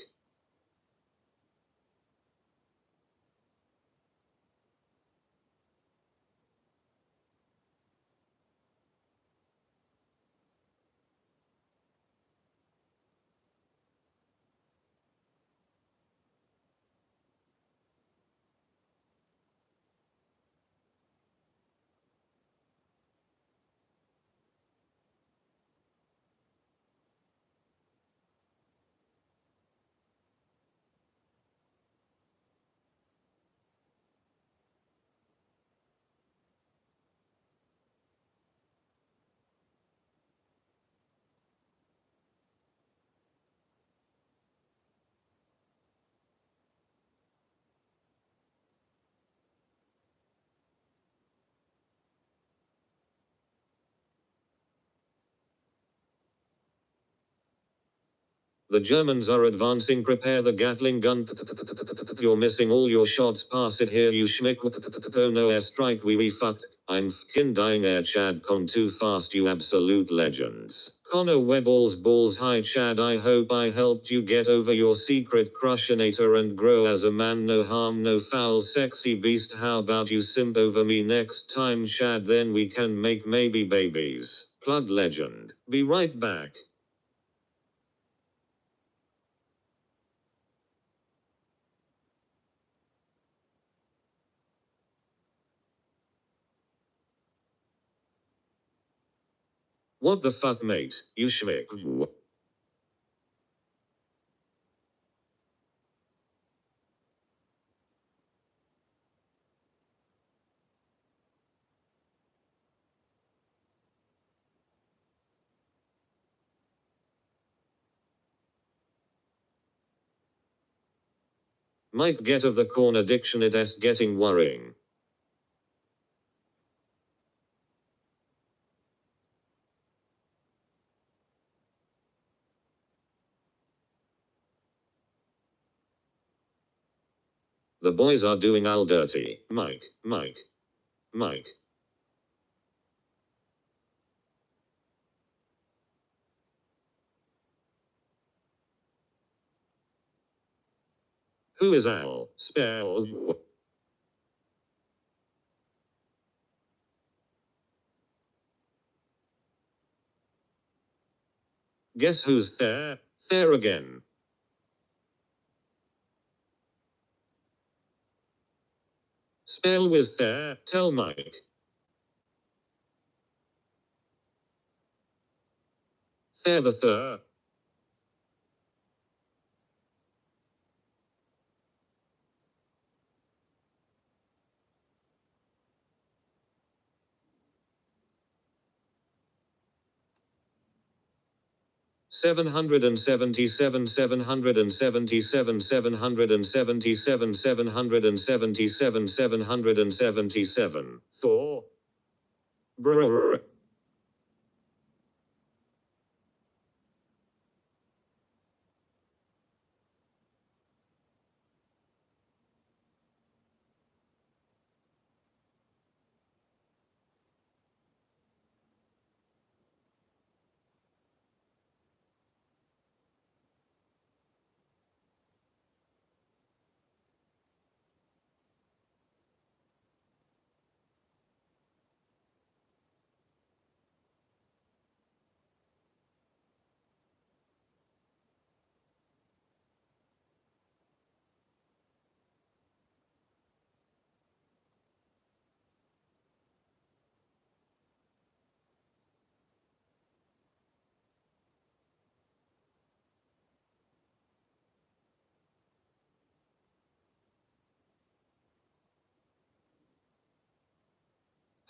The Germans are advancing, prepare the Gatling gun. You're missing all your shots, pass it here you schmick. Oh no, airstrike, we fucked. I'm fkin dying, air Chad con too fast, you absolute legends. Connor balls hi Chad, I hope I helped you get over your secret crushinator and grow as a man, no harm no foul, sexy beast. How about you simp over me next time Chad, then we can make maybe babies. Plug legend. Be right back. What the fuck, mate? You schmick. Mike, get of the corner diction, it is getting worrying. The boys are doing all dirty. Mike. Who is Al? Spell. Guess who's there? There again. Spell was there, tell Mike. There the third. Seven hundred and 777 777 777 Thor. Brr.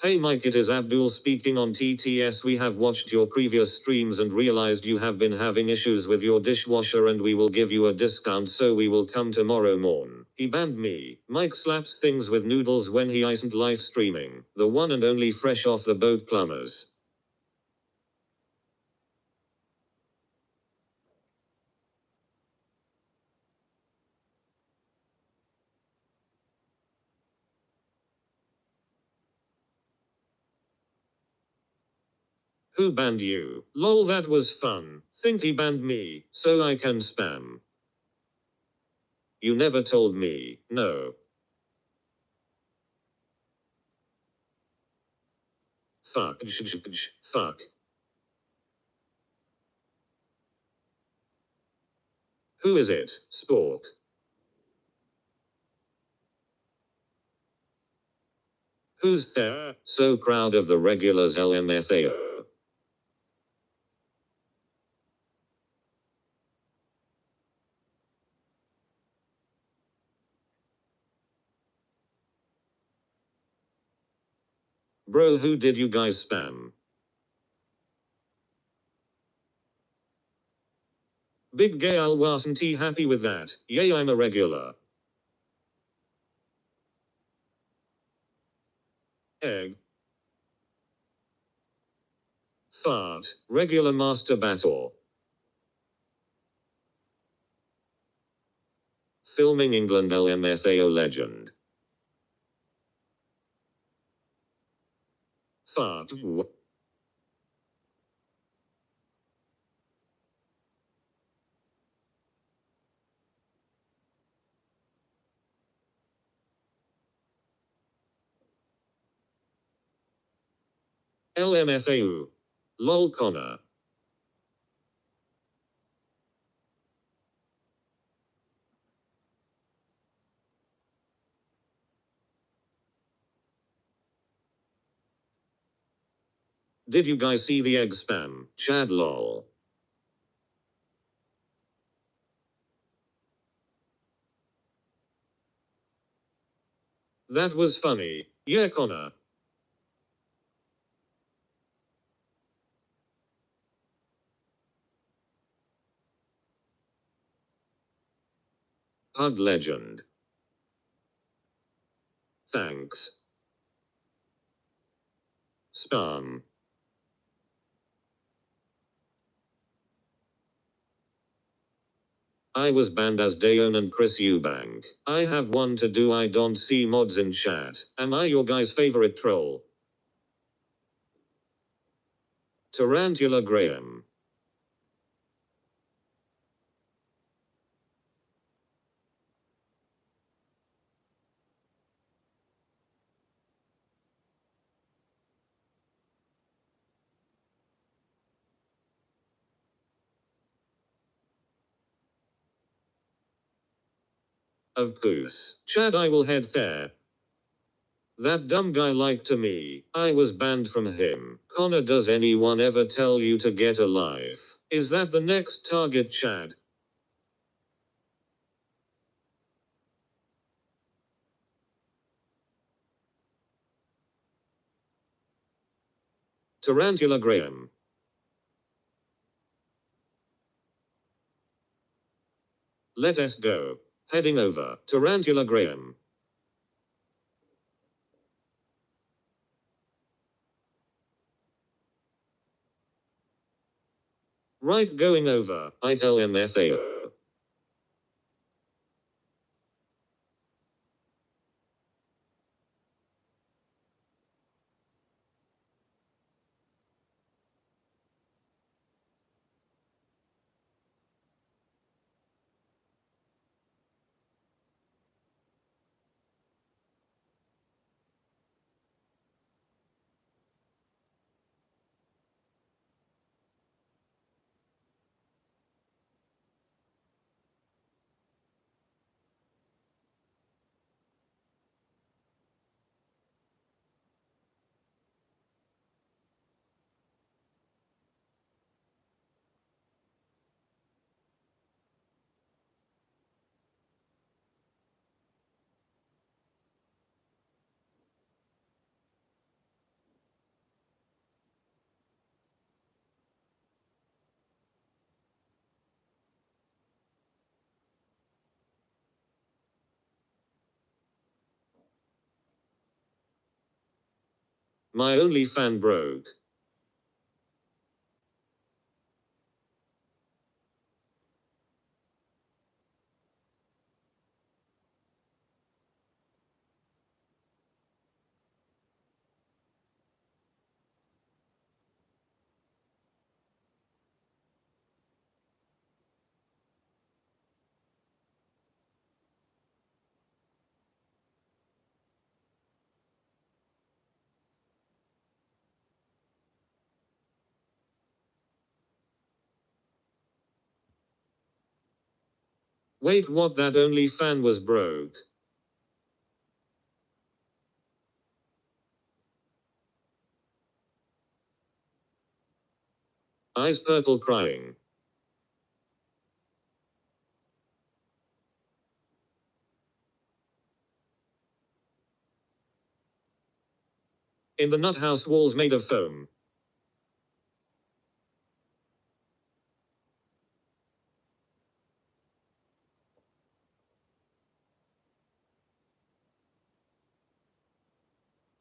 Hey Mike, it is Abdul speaking on TTS. We have watched your previous streams and realized you have been having issues with your dishwasher and we will give you a discount, so we will come tomorrow morn. He banned me. Mike slaps things with noodles when he isn't live streaming. The one and only fresh off the boat plumbers. Who banned you? Lol, that was fun. Think he banned me, so I can spam. You never told me. No. Fuck. Fuck. Who is it? Spork. Who's there? So proud of the regulars LMFAO. Bro, who did you guys spam? Big gay Al wasn't he happy with that? Yay, I'm a regular. Egg. Fart. Regular master battle. Filming England LMFAO legend. Fart. LMFAO. Lol Connor. Did you guys see the egg spam? Chad lol. That was funny. Yeah, Connor. Hug legend. Thanks. Spam. I was banned as Dayon and Chris Eubank. I have one to do. I don't see mods in chat. Am I your guy's favorite troll? Tarantula Graham. Of course. Chad, I will head there. That dumb guy lied to me. I was banned from him. Connor, does anyone ever tell you to get a life? Is that the next target, Chad? Tarantula Graham. Let us go. Heading over. Tarantula Graham. Right, going over. I tell MFAO. My only fan broke. Wait, what? That only fan was broke. Eyes purple crying. In the nut house, walls made of foam.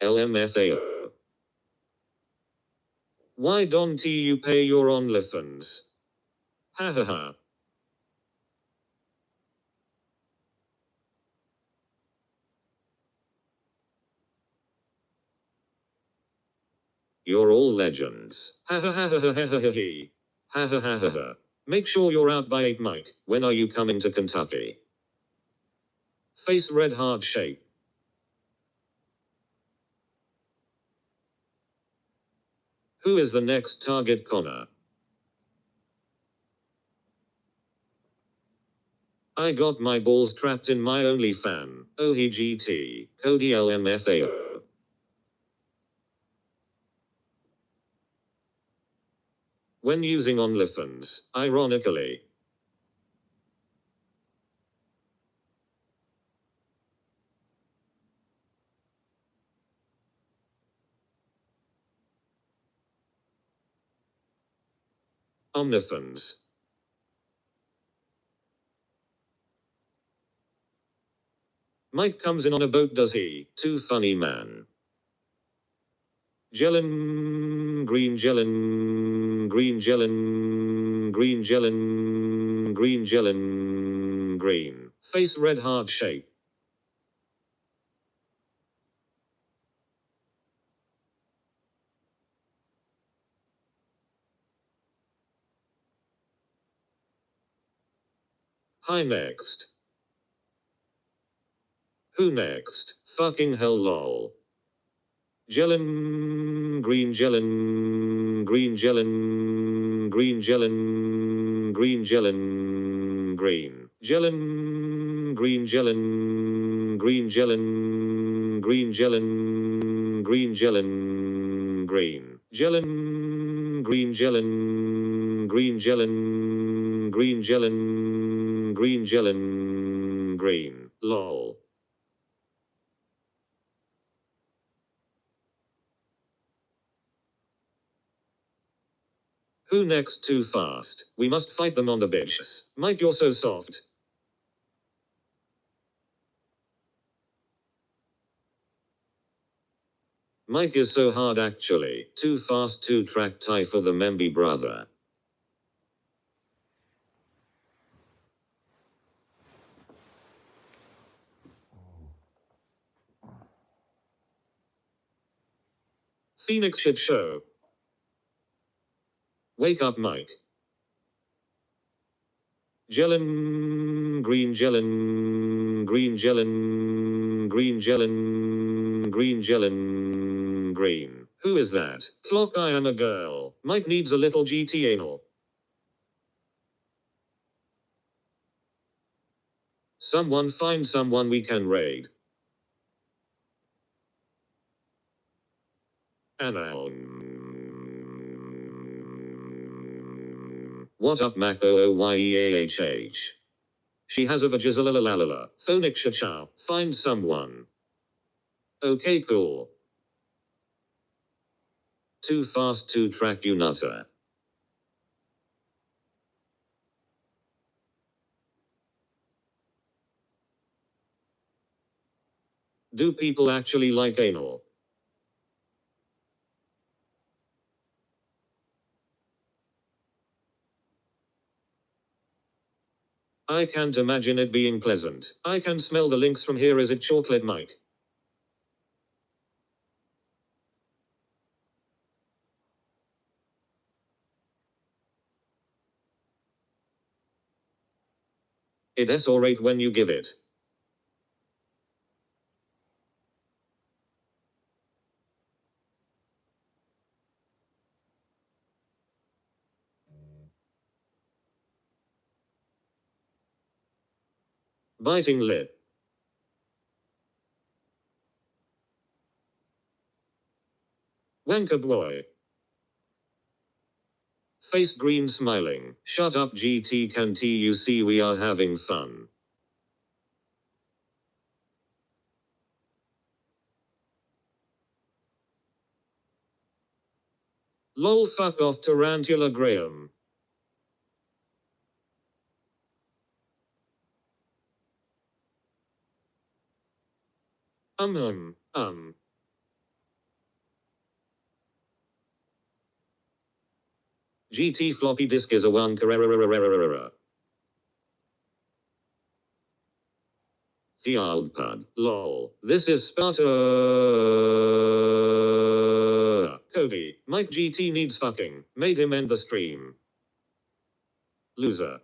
LMFAO. Why don't you pay your OnlyFans? Ha ha ha. You're all legends. Ha ha ha ha ha ha ha ha he. Ha ha ha ha ha. Make sure you're out by 8, Mike. When are you coming to Kentucky? Face red heart shape. Who is the next target, Connor? I got my balls trapped in my OnlyFan. OHGT. Cody LMFAO. When using OnlyFans, ironically. OnlyFans. Mike comes in on a boat, does he? Too funny, man. Gellin, green gellin, green gellin, green gellin, green gellin, green. Face red heart shape. Hi, next. Who next? Fucking hell, lol. Gellin, green gellin, green gellin, green gellin, green gellin, green. Gellin, green gellin, green gellin, green gellin, green gellin, green. Gellin, green gellin, green gellin, green gellin, green gellin, green. Lol. Who next? Too fast. We must fight them on the bitches. Mike, you're so soft. Mike is so hard actually. Too fast to track tie for the Memby brother. Phoenix shit show. Wake up, Mike. Gellin, green gellin, green gellin, green gellin, green gellin, green. Who is that? Clock, I am a girl. Mike needs a little GT anal. Someone find someone we can raid. Anal. What up, Mac OOYEAHH? She has a vajizzalalalala. Phonic cha. Find someone. Okay, cool. Too fast to track you, nutter. Do people actually like anal? I can't imagine it being pleasant. I can smell the links from here. Is it chocolate, Mike? It's alright when you give it. Biting lip. Wanker boy. Face green smiling. Shut up GT, can't you see we are having fun? Lol, fuck off Tarantula Graham. GT floppy disk is a wanker. The old pud. Lol. This is Sparta. Kobe. Mike GT needs fucking. Made him end the stream. Loser.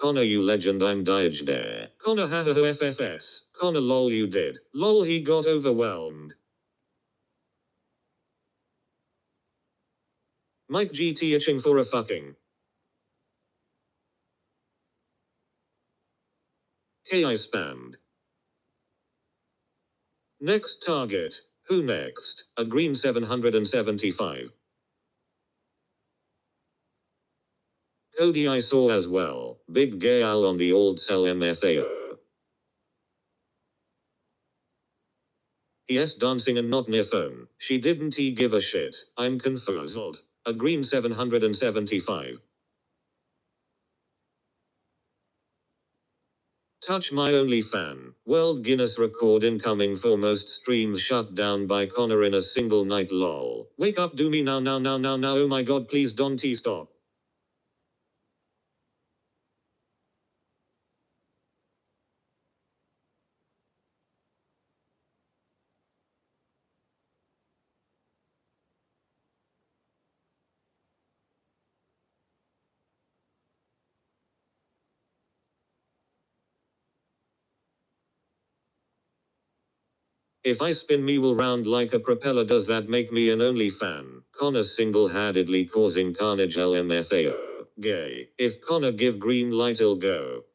Connor, you legend, I'm Diage there. Connor hahaho FFS. Connor lol, you did. Lol, he got overwhelmed. Mike GT itching for a fucking. KI spammed. Next target. Who next? A green 775. Cody I saw as well. Big gay owl on the old cell MFAO. Yes, dancing and not near phone. She didn't he give a shit. I'm confused. A green 775. Touch my only fan. World Guinness record incoming for most streams shut down by Connor in a single night lol. Wake up, do me now, oh my god, please don't stop. If I spin me will round like a propeller, does that make me an only fan? Connor single-handedly causing carnage LMFAO. Gay. If Connor give green light, it'll go.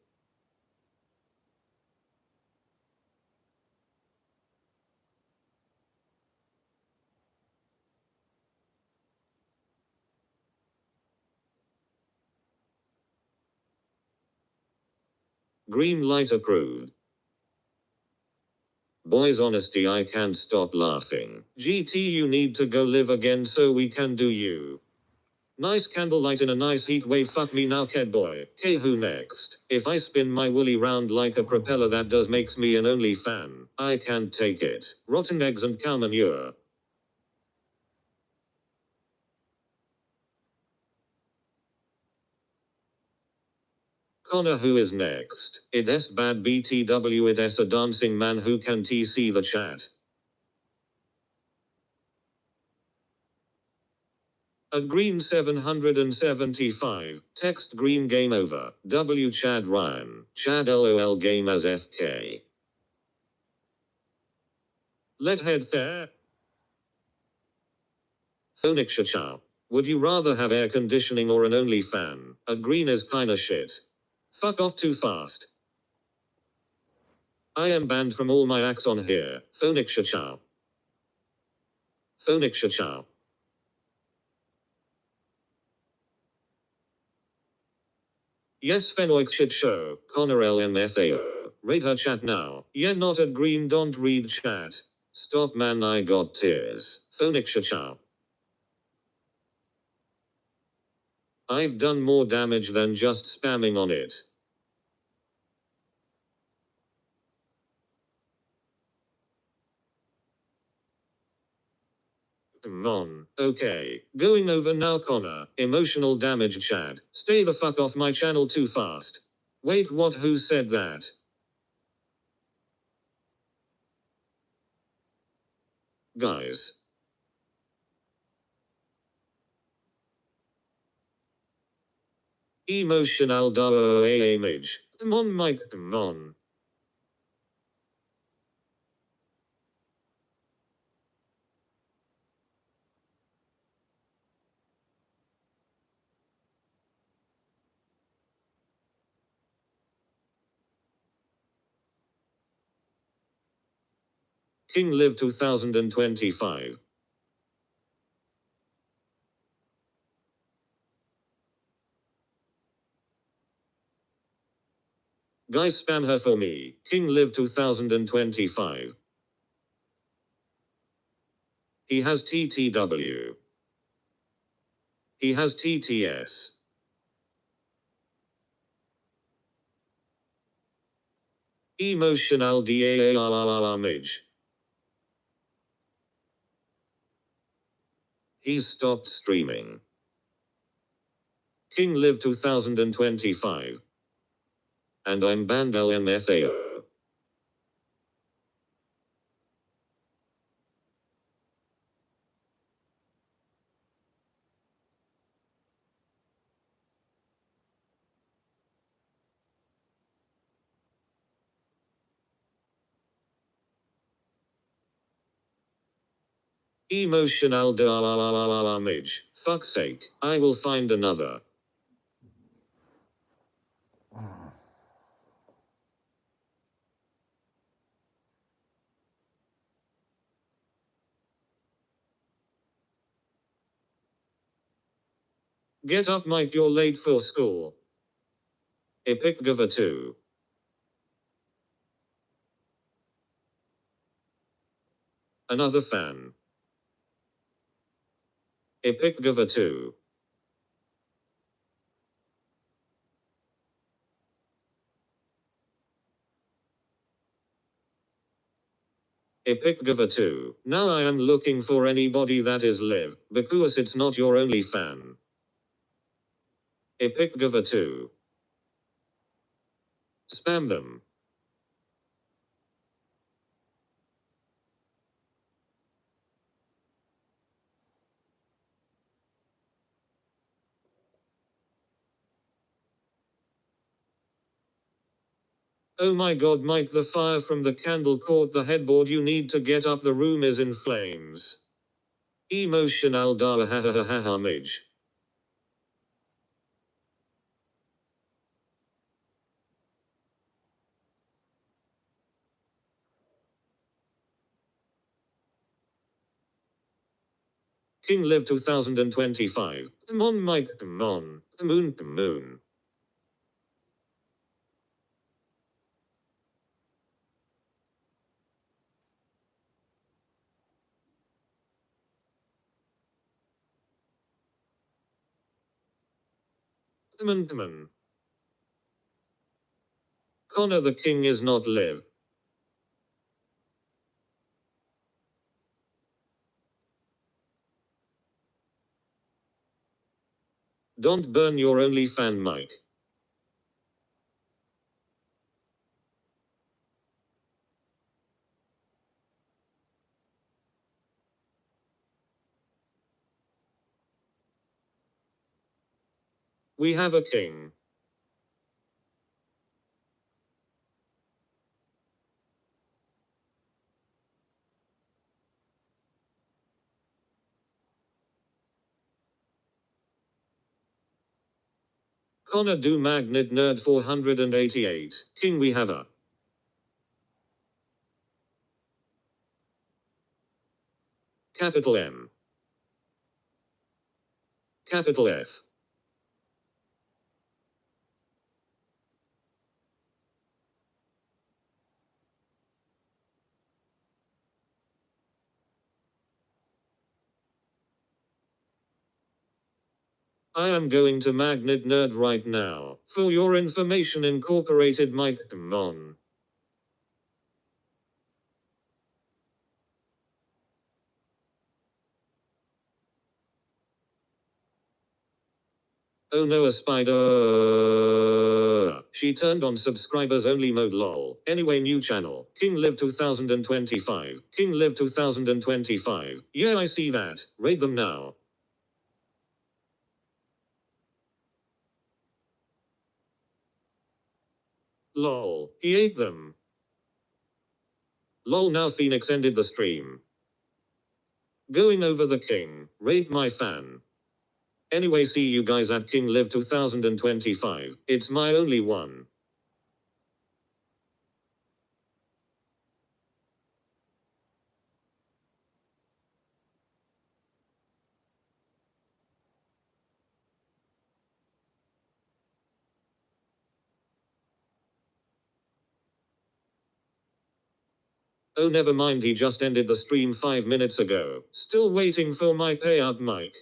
Green light approved. Boys, honesty, I can't stop laughing. GT, you need to go live again so we can do you. Nice candlelight in a nice heat wave, fuck me now, kid boy. Hey, who next? If I spin my woolly round like a propeller, that does makes me an only fan. I can't take it. Rotten eggs and cow manure. Connor, who is next? It is bad BTW, it is a dancing man who can see the chat. A green 775. Text green game over. W Chad Ryan. Chad LOL game as FK. Let head there. Phonic Chachow. Would you rather have air conditioning or an only fan? A green is kinda shit. Fuck off too fast. I am banned from all my acts on here. Phonic Chachow. Phonic Chachow. Yes, Fenoix shit show. Connor LMFAO. Read her chat now. Yeah, not at green, don't read chat. Stop, man, I got tears. Phonic Chachow. I've done more damage than just spamming on it. Okay. Going over now, Connor. Emotional damage chat. Stay the fuck off my channel too fast. Wait, what? Who said that? Guys. Emotional damage. Mon Mike, mon. King Live 2025. Guys, spam her for me. King Live 2025. He has TTW. He has TTS. Emotional damage. He's stopped streaming. King Live 2025. And I'm banned LMFAO. Emotional damage. Fuck's sake, I will find another. Get up, Mike, you're late for school. Epic Giver 2. Another fan. Epic Giver 2. Epic Giver 2. Now I am looking for anybody that is live, because it's not your only fan. Epic Giver 2. Spam them. Oh my god, Mike, the fire from the candle caught the headboard. You need to get up, the room is in flames. Emotional damage. King Live 2025. Come on, Mike, come on. Moon, moon. Come. Connor the King is not live. Don't burn your only fan, Mike. We have a king. Connor do magnet nerd 488. King, we have a capital M. Capital F. I am going to magnet nerd right now. For your information, incorporated, Mike, come on. Oh no, a spider. She turned on subscribers only mode, lol. Anyway, new channel. King Live 2025. King Live 2025. Yeah, I see that. Raid them now. Lol. He ate them. Lol, now Phoenix ended the stream. Going over the king. Raid my fan. Anyway, see you guys at King Live 2025. It's my only one. Oh, never mind, he just ended the stream 5 minutes ago. Still waiting for my payout, Mike.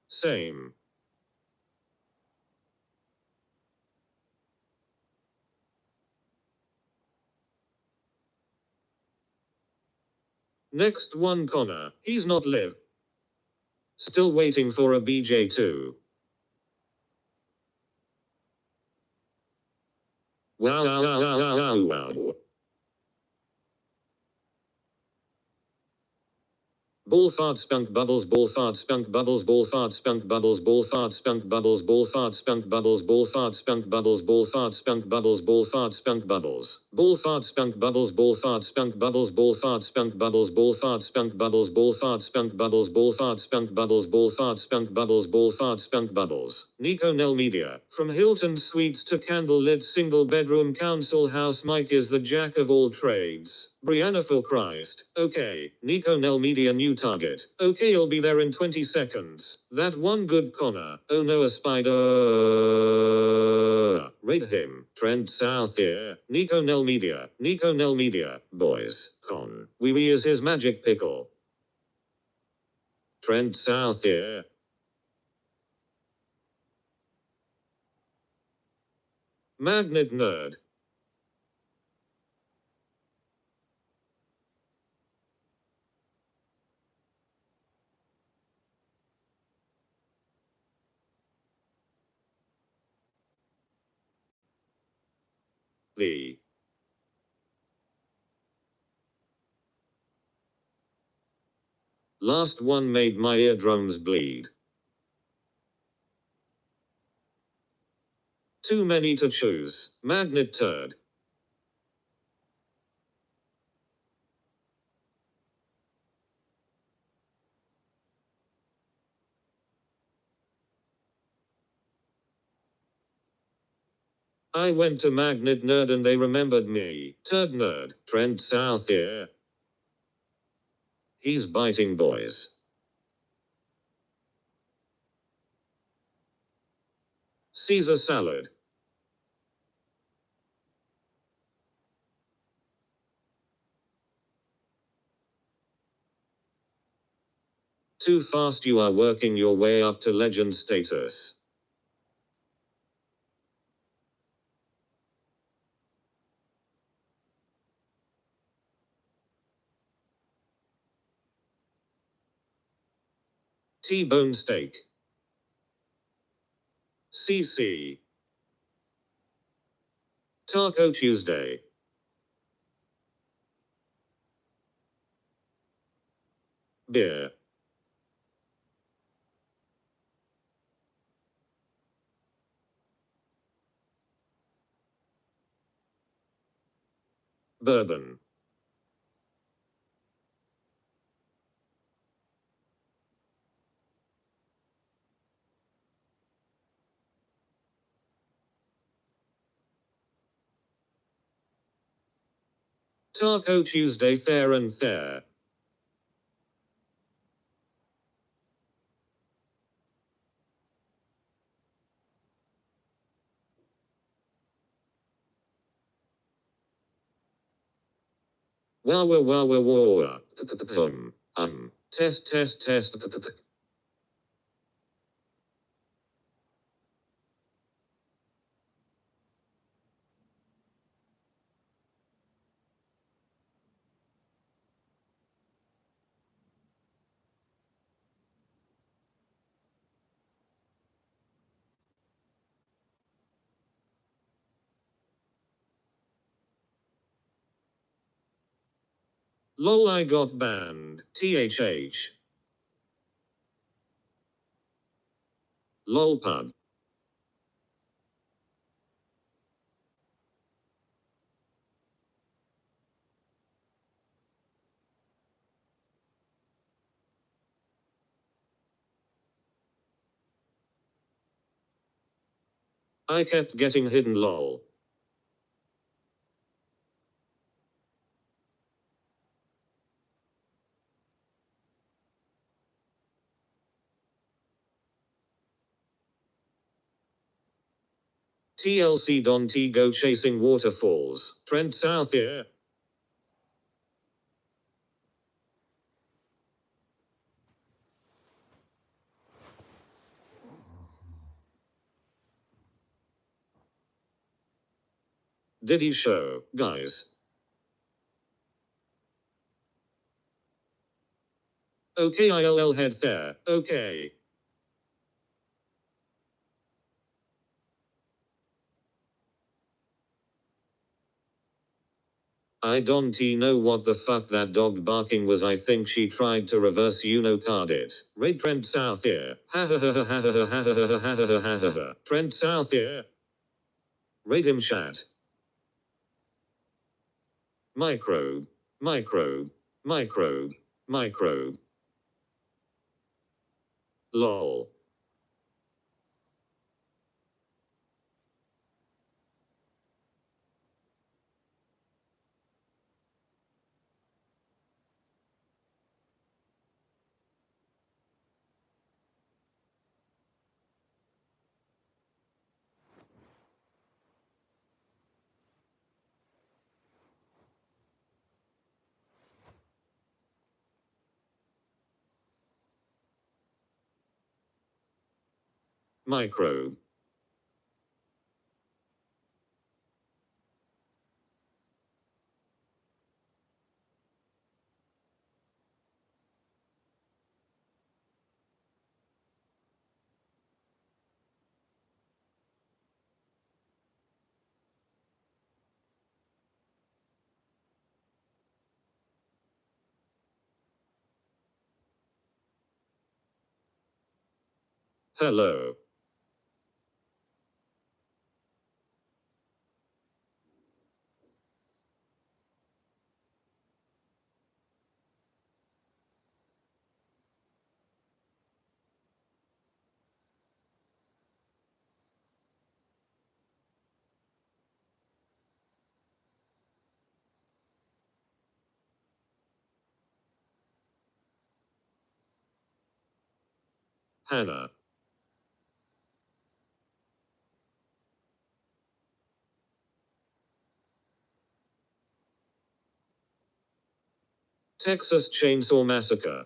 Same. Next one, Connor. He's not live. Still waiting for a BJ2. Wow. Ball fart spunk bubbles, ball fart spunk bubbles, ball fart spunk bubbles, ball fart spunk bubbles, ball fart spunk bubbles, ball fart spunk bubbles, ball fart spunk bubbles, ball fart spunk bubbles, ball fart spunk bubbles, ball fart spunk bubbles, ball fart spunk bubbles, ball fart spunk bubbles, ball fart spunk bubbles, ball fart spunk bubbles, ball fart spunk bubbles, ball fart spunk bubbles. Nico Nell Media. From Hilton Suites to candlelit single bedroom council house, Mike is the jack of all trades. Brianna, for Christ. Okay, Nico Nell Media, new target. Okay, you'll be there in 20 seconds. That one good Connor. Oh no, a spider. Raid him. Trend south here. Nico Nell Media. Nico Nell Media. Boys. Con. Wee is his magic pickle. Trend south here. Magnet nerd. The last one made my eardrums bleed. Too many to choose. Magnet turd. I went to Magnet Nerd and they remembered me. Turd nerd. Trend south here. He's biting, boys. Caesar salad. Too fast, you are working your way up to legend status. T-bone steak. CC. Taco Tuesday. Beer. Bourbon. Taco Tuesday, fair and fair. Wow. Test. Lol, I got banned. THH. Lol pug. I kept getting hidden, lol. TLC Don T go chasing waterfalls. Trent South here. Did he show, guys? Okay, ILL head there. Okay. I don't know what the fuck that dog barking was. I think she tried to reverse card it. Raid Trent South here. Ha ha ha ha ha ha ha ha ha ha ha ha ha ha. Trent South here. Raid him chat. Microbe. Microbe. Microbe. Microbe. Lol. Microbe. Hello. Hannah. Texas Chainsaw Massacre.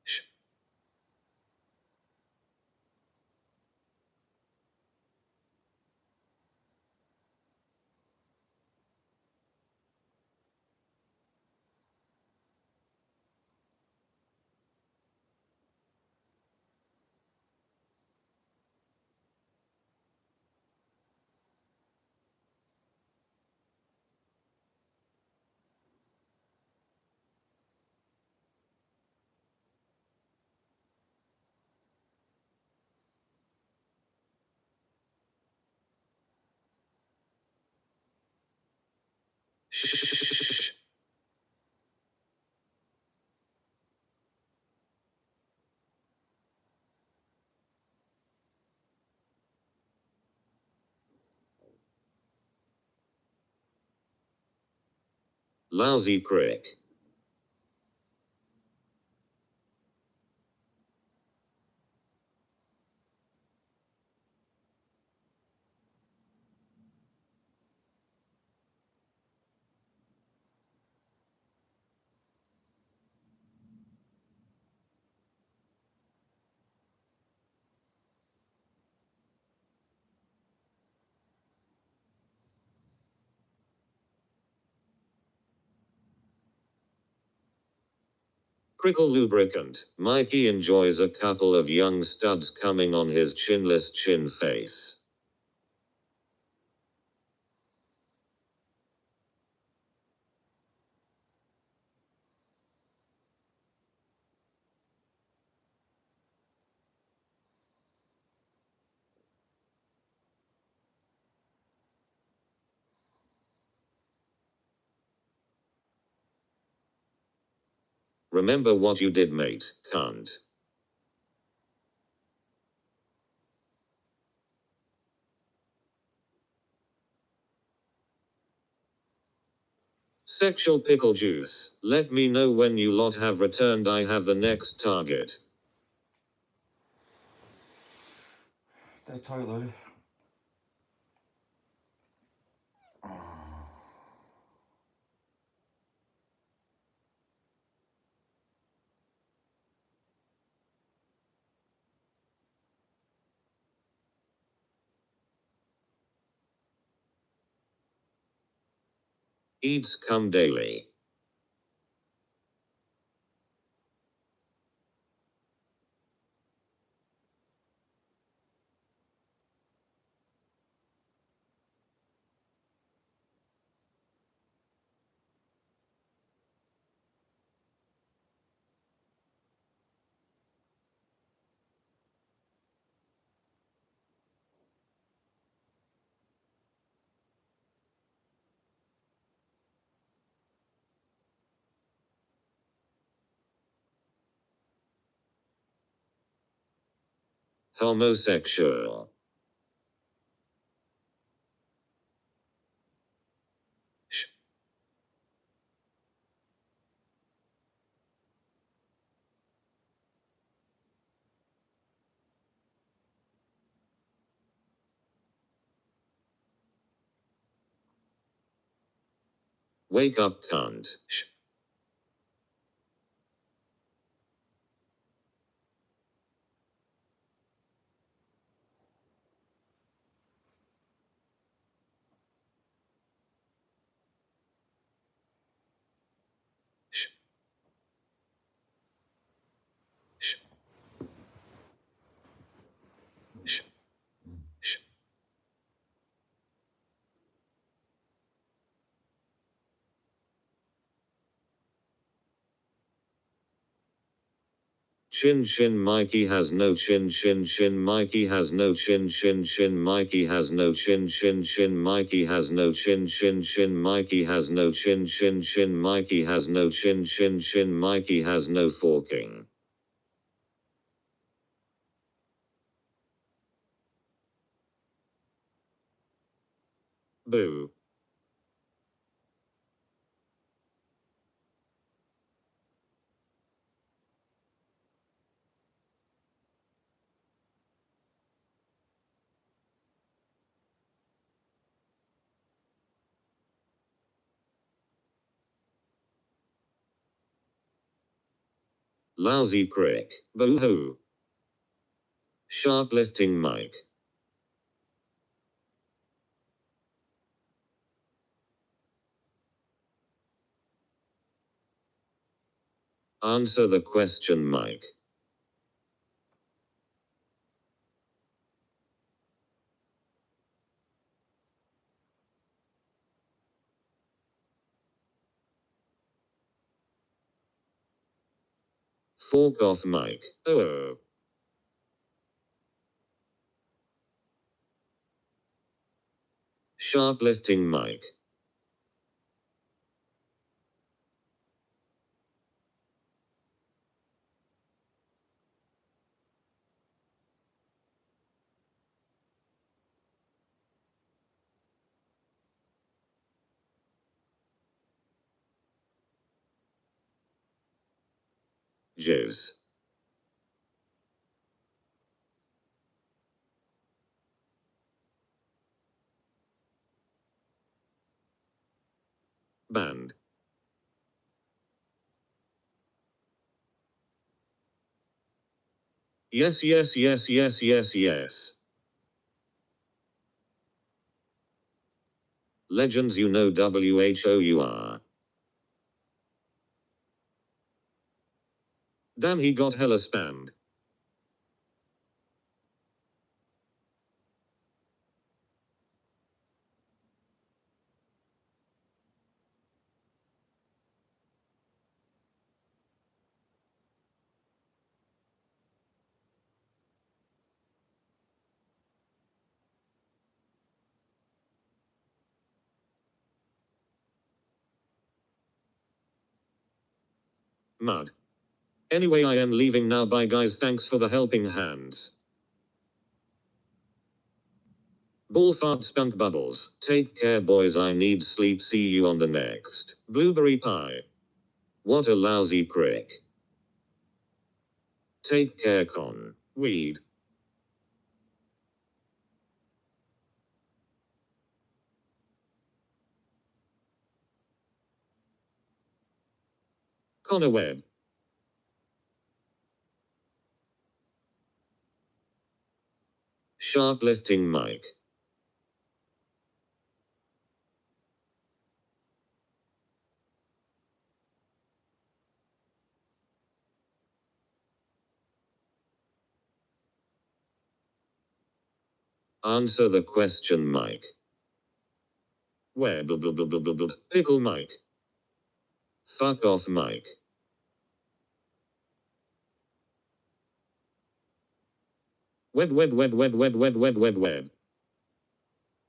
Shh. Shh. Lousy prick. Crickle lubricant. Mikey enjoys a couple of young studs coming on his chinless chin face. Remember what you did, mate, cunt. Sexual pickle juice. Let me know when you lot have returned. I have the next target. They're tight though. Eats come daily. Homosexual. Sh. Wake up, cunt. Sh. Sh. Sh. Sh. Sh. Chin chin Mikey has no chin chin chin Mikey has no chin chin chin Mikey has no chin chin chin Mikey has no chin chin chin Mikey has no chin chin chin Mikey has no chin chin chin Mikey has no forking. Boo. Lousy prick. Boo-hoo. Sharplifting Mike. Answer the question, Mike. Fork off, Mike. Oh. Sharplifting Mike. Jizz. Band. Yes, yes, yes, yes, yes, yes. Legends, you know WHOUR. Damn, he got hella spammed. Mud. Anyway, I am leaving now. Bye, guys. Thanks for the helping hands. Ball fart spunk bubbles. Take care boys, I need sleep, see you on the next. Blueberry pie. What a lousy prick. Take care con. Weed. Connor Webb. Sharplifting Mike. Answer the question, Mike. Where pickle Mike. Fuck off, Mike. Web.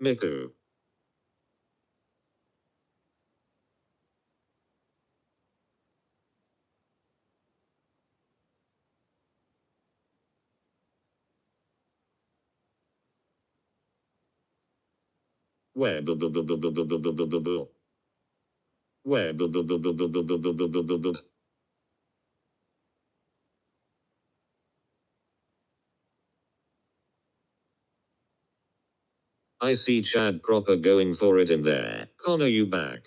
Miku. Web. Web. I see Chad proper going for it in there. Connor, you back.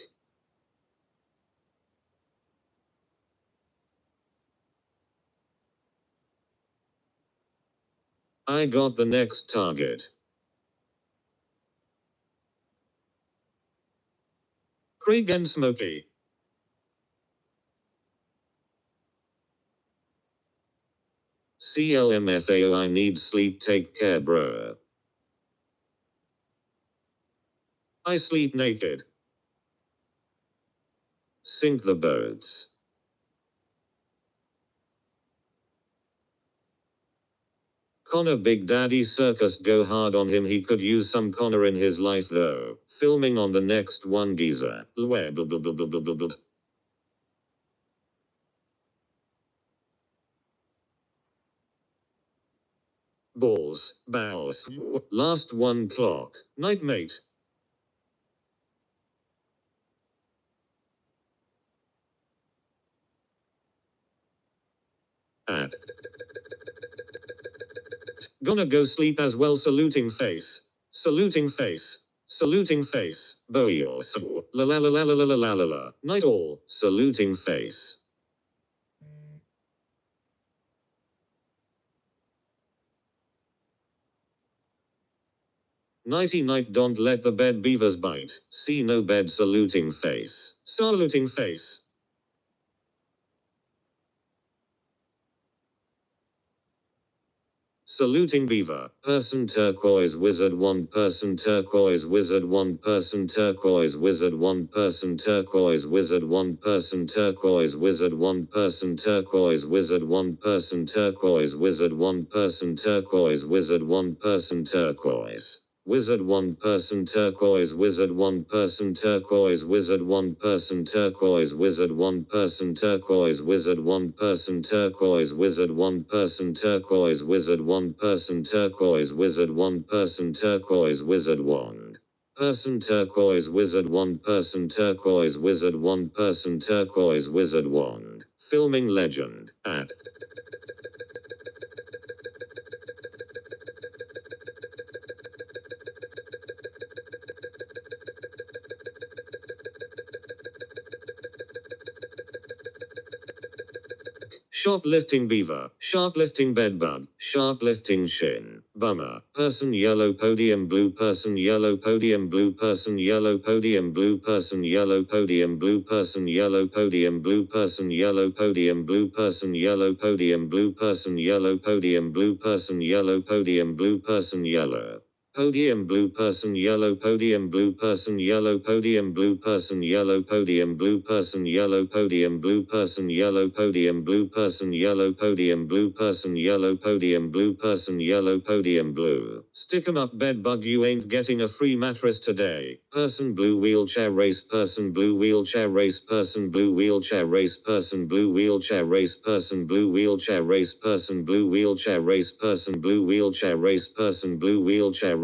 I got the next target. Craig and Smokey. CLMFAO, I need sleep, take care bro. I sleep naked. Sink the boats. Connor Big Daddy Circus, go hard on him, he could use some Connor in his life though. Filming on the next one geezer. Balls, bows. Last one clock. Night mate. At. Gonna go sleep as well, saluting face. Saluting face. Saluting face. Boyos. La la la la la la la la la. Night all. Saluting face. Nighty night, don't let the bed beavers bite. See no bed, saluting face. Saluting face. Saluting beaver. Person turquoise wizard, one person turquoise wizard, one person turquoise wizard, one person turquoise wizard, one person turquoise wizard, one person turquoise wizard, one person turquoise wizard, one person turquoise wizard, one person turquoise wizard, one person turquoise wizard, one person turquoise wizard, one person turquoise wizard, one person turquoise wizard, one person turquoise wizard, one person turquoise wizard, one person turquoise wizard, one person turquoise wizard, one person turquoise wizard, one person turquoise wizard, one person turquoise wizard, one filming legend at shoplifting beaver, shoplifting bedbug, shoplifting shin, bummer, person yellow podium blue, person yellow podium blue, person yellow podium blue, person yellow podium blue, person yellow podium blue, person yellow podium blue, person yellow podium blue, person yellow podium blue, person yellow podium blue, person yellow podium blue, person yellow podium blue, person yellow podium blue, person yellow podium blue, person yellow podium blue, person yellow podium blue, person yellow podium blue, person yellow podium blue, person yellow podium blue. Stick 'em up bed bug, you ain't getting a free mattress today. Person blue wheelchair race, person blue wheelchair race, person blue wheelchair race, person blue wheelchair race, person blue wheelchair race, person blue wheelchair race, person blue wheelchair race, person blue wheelchair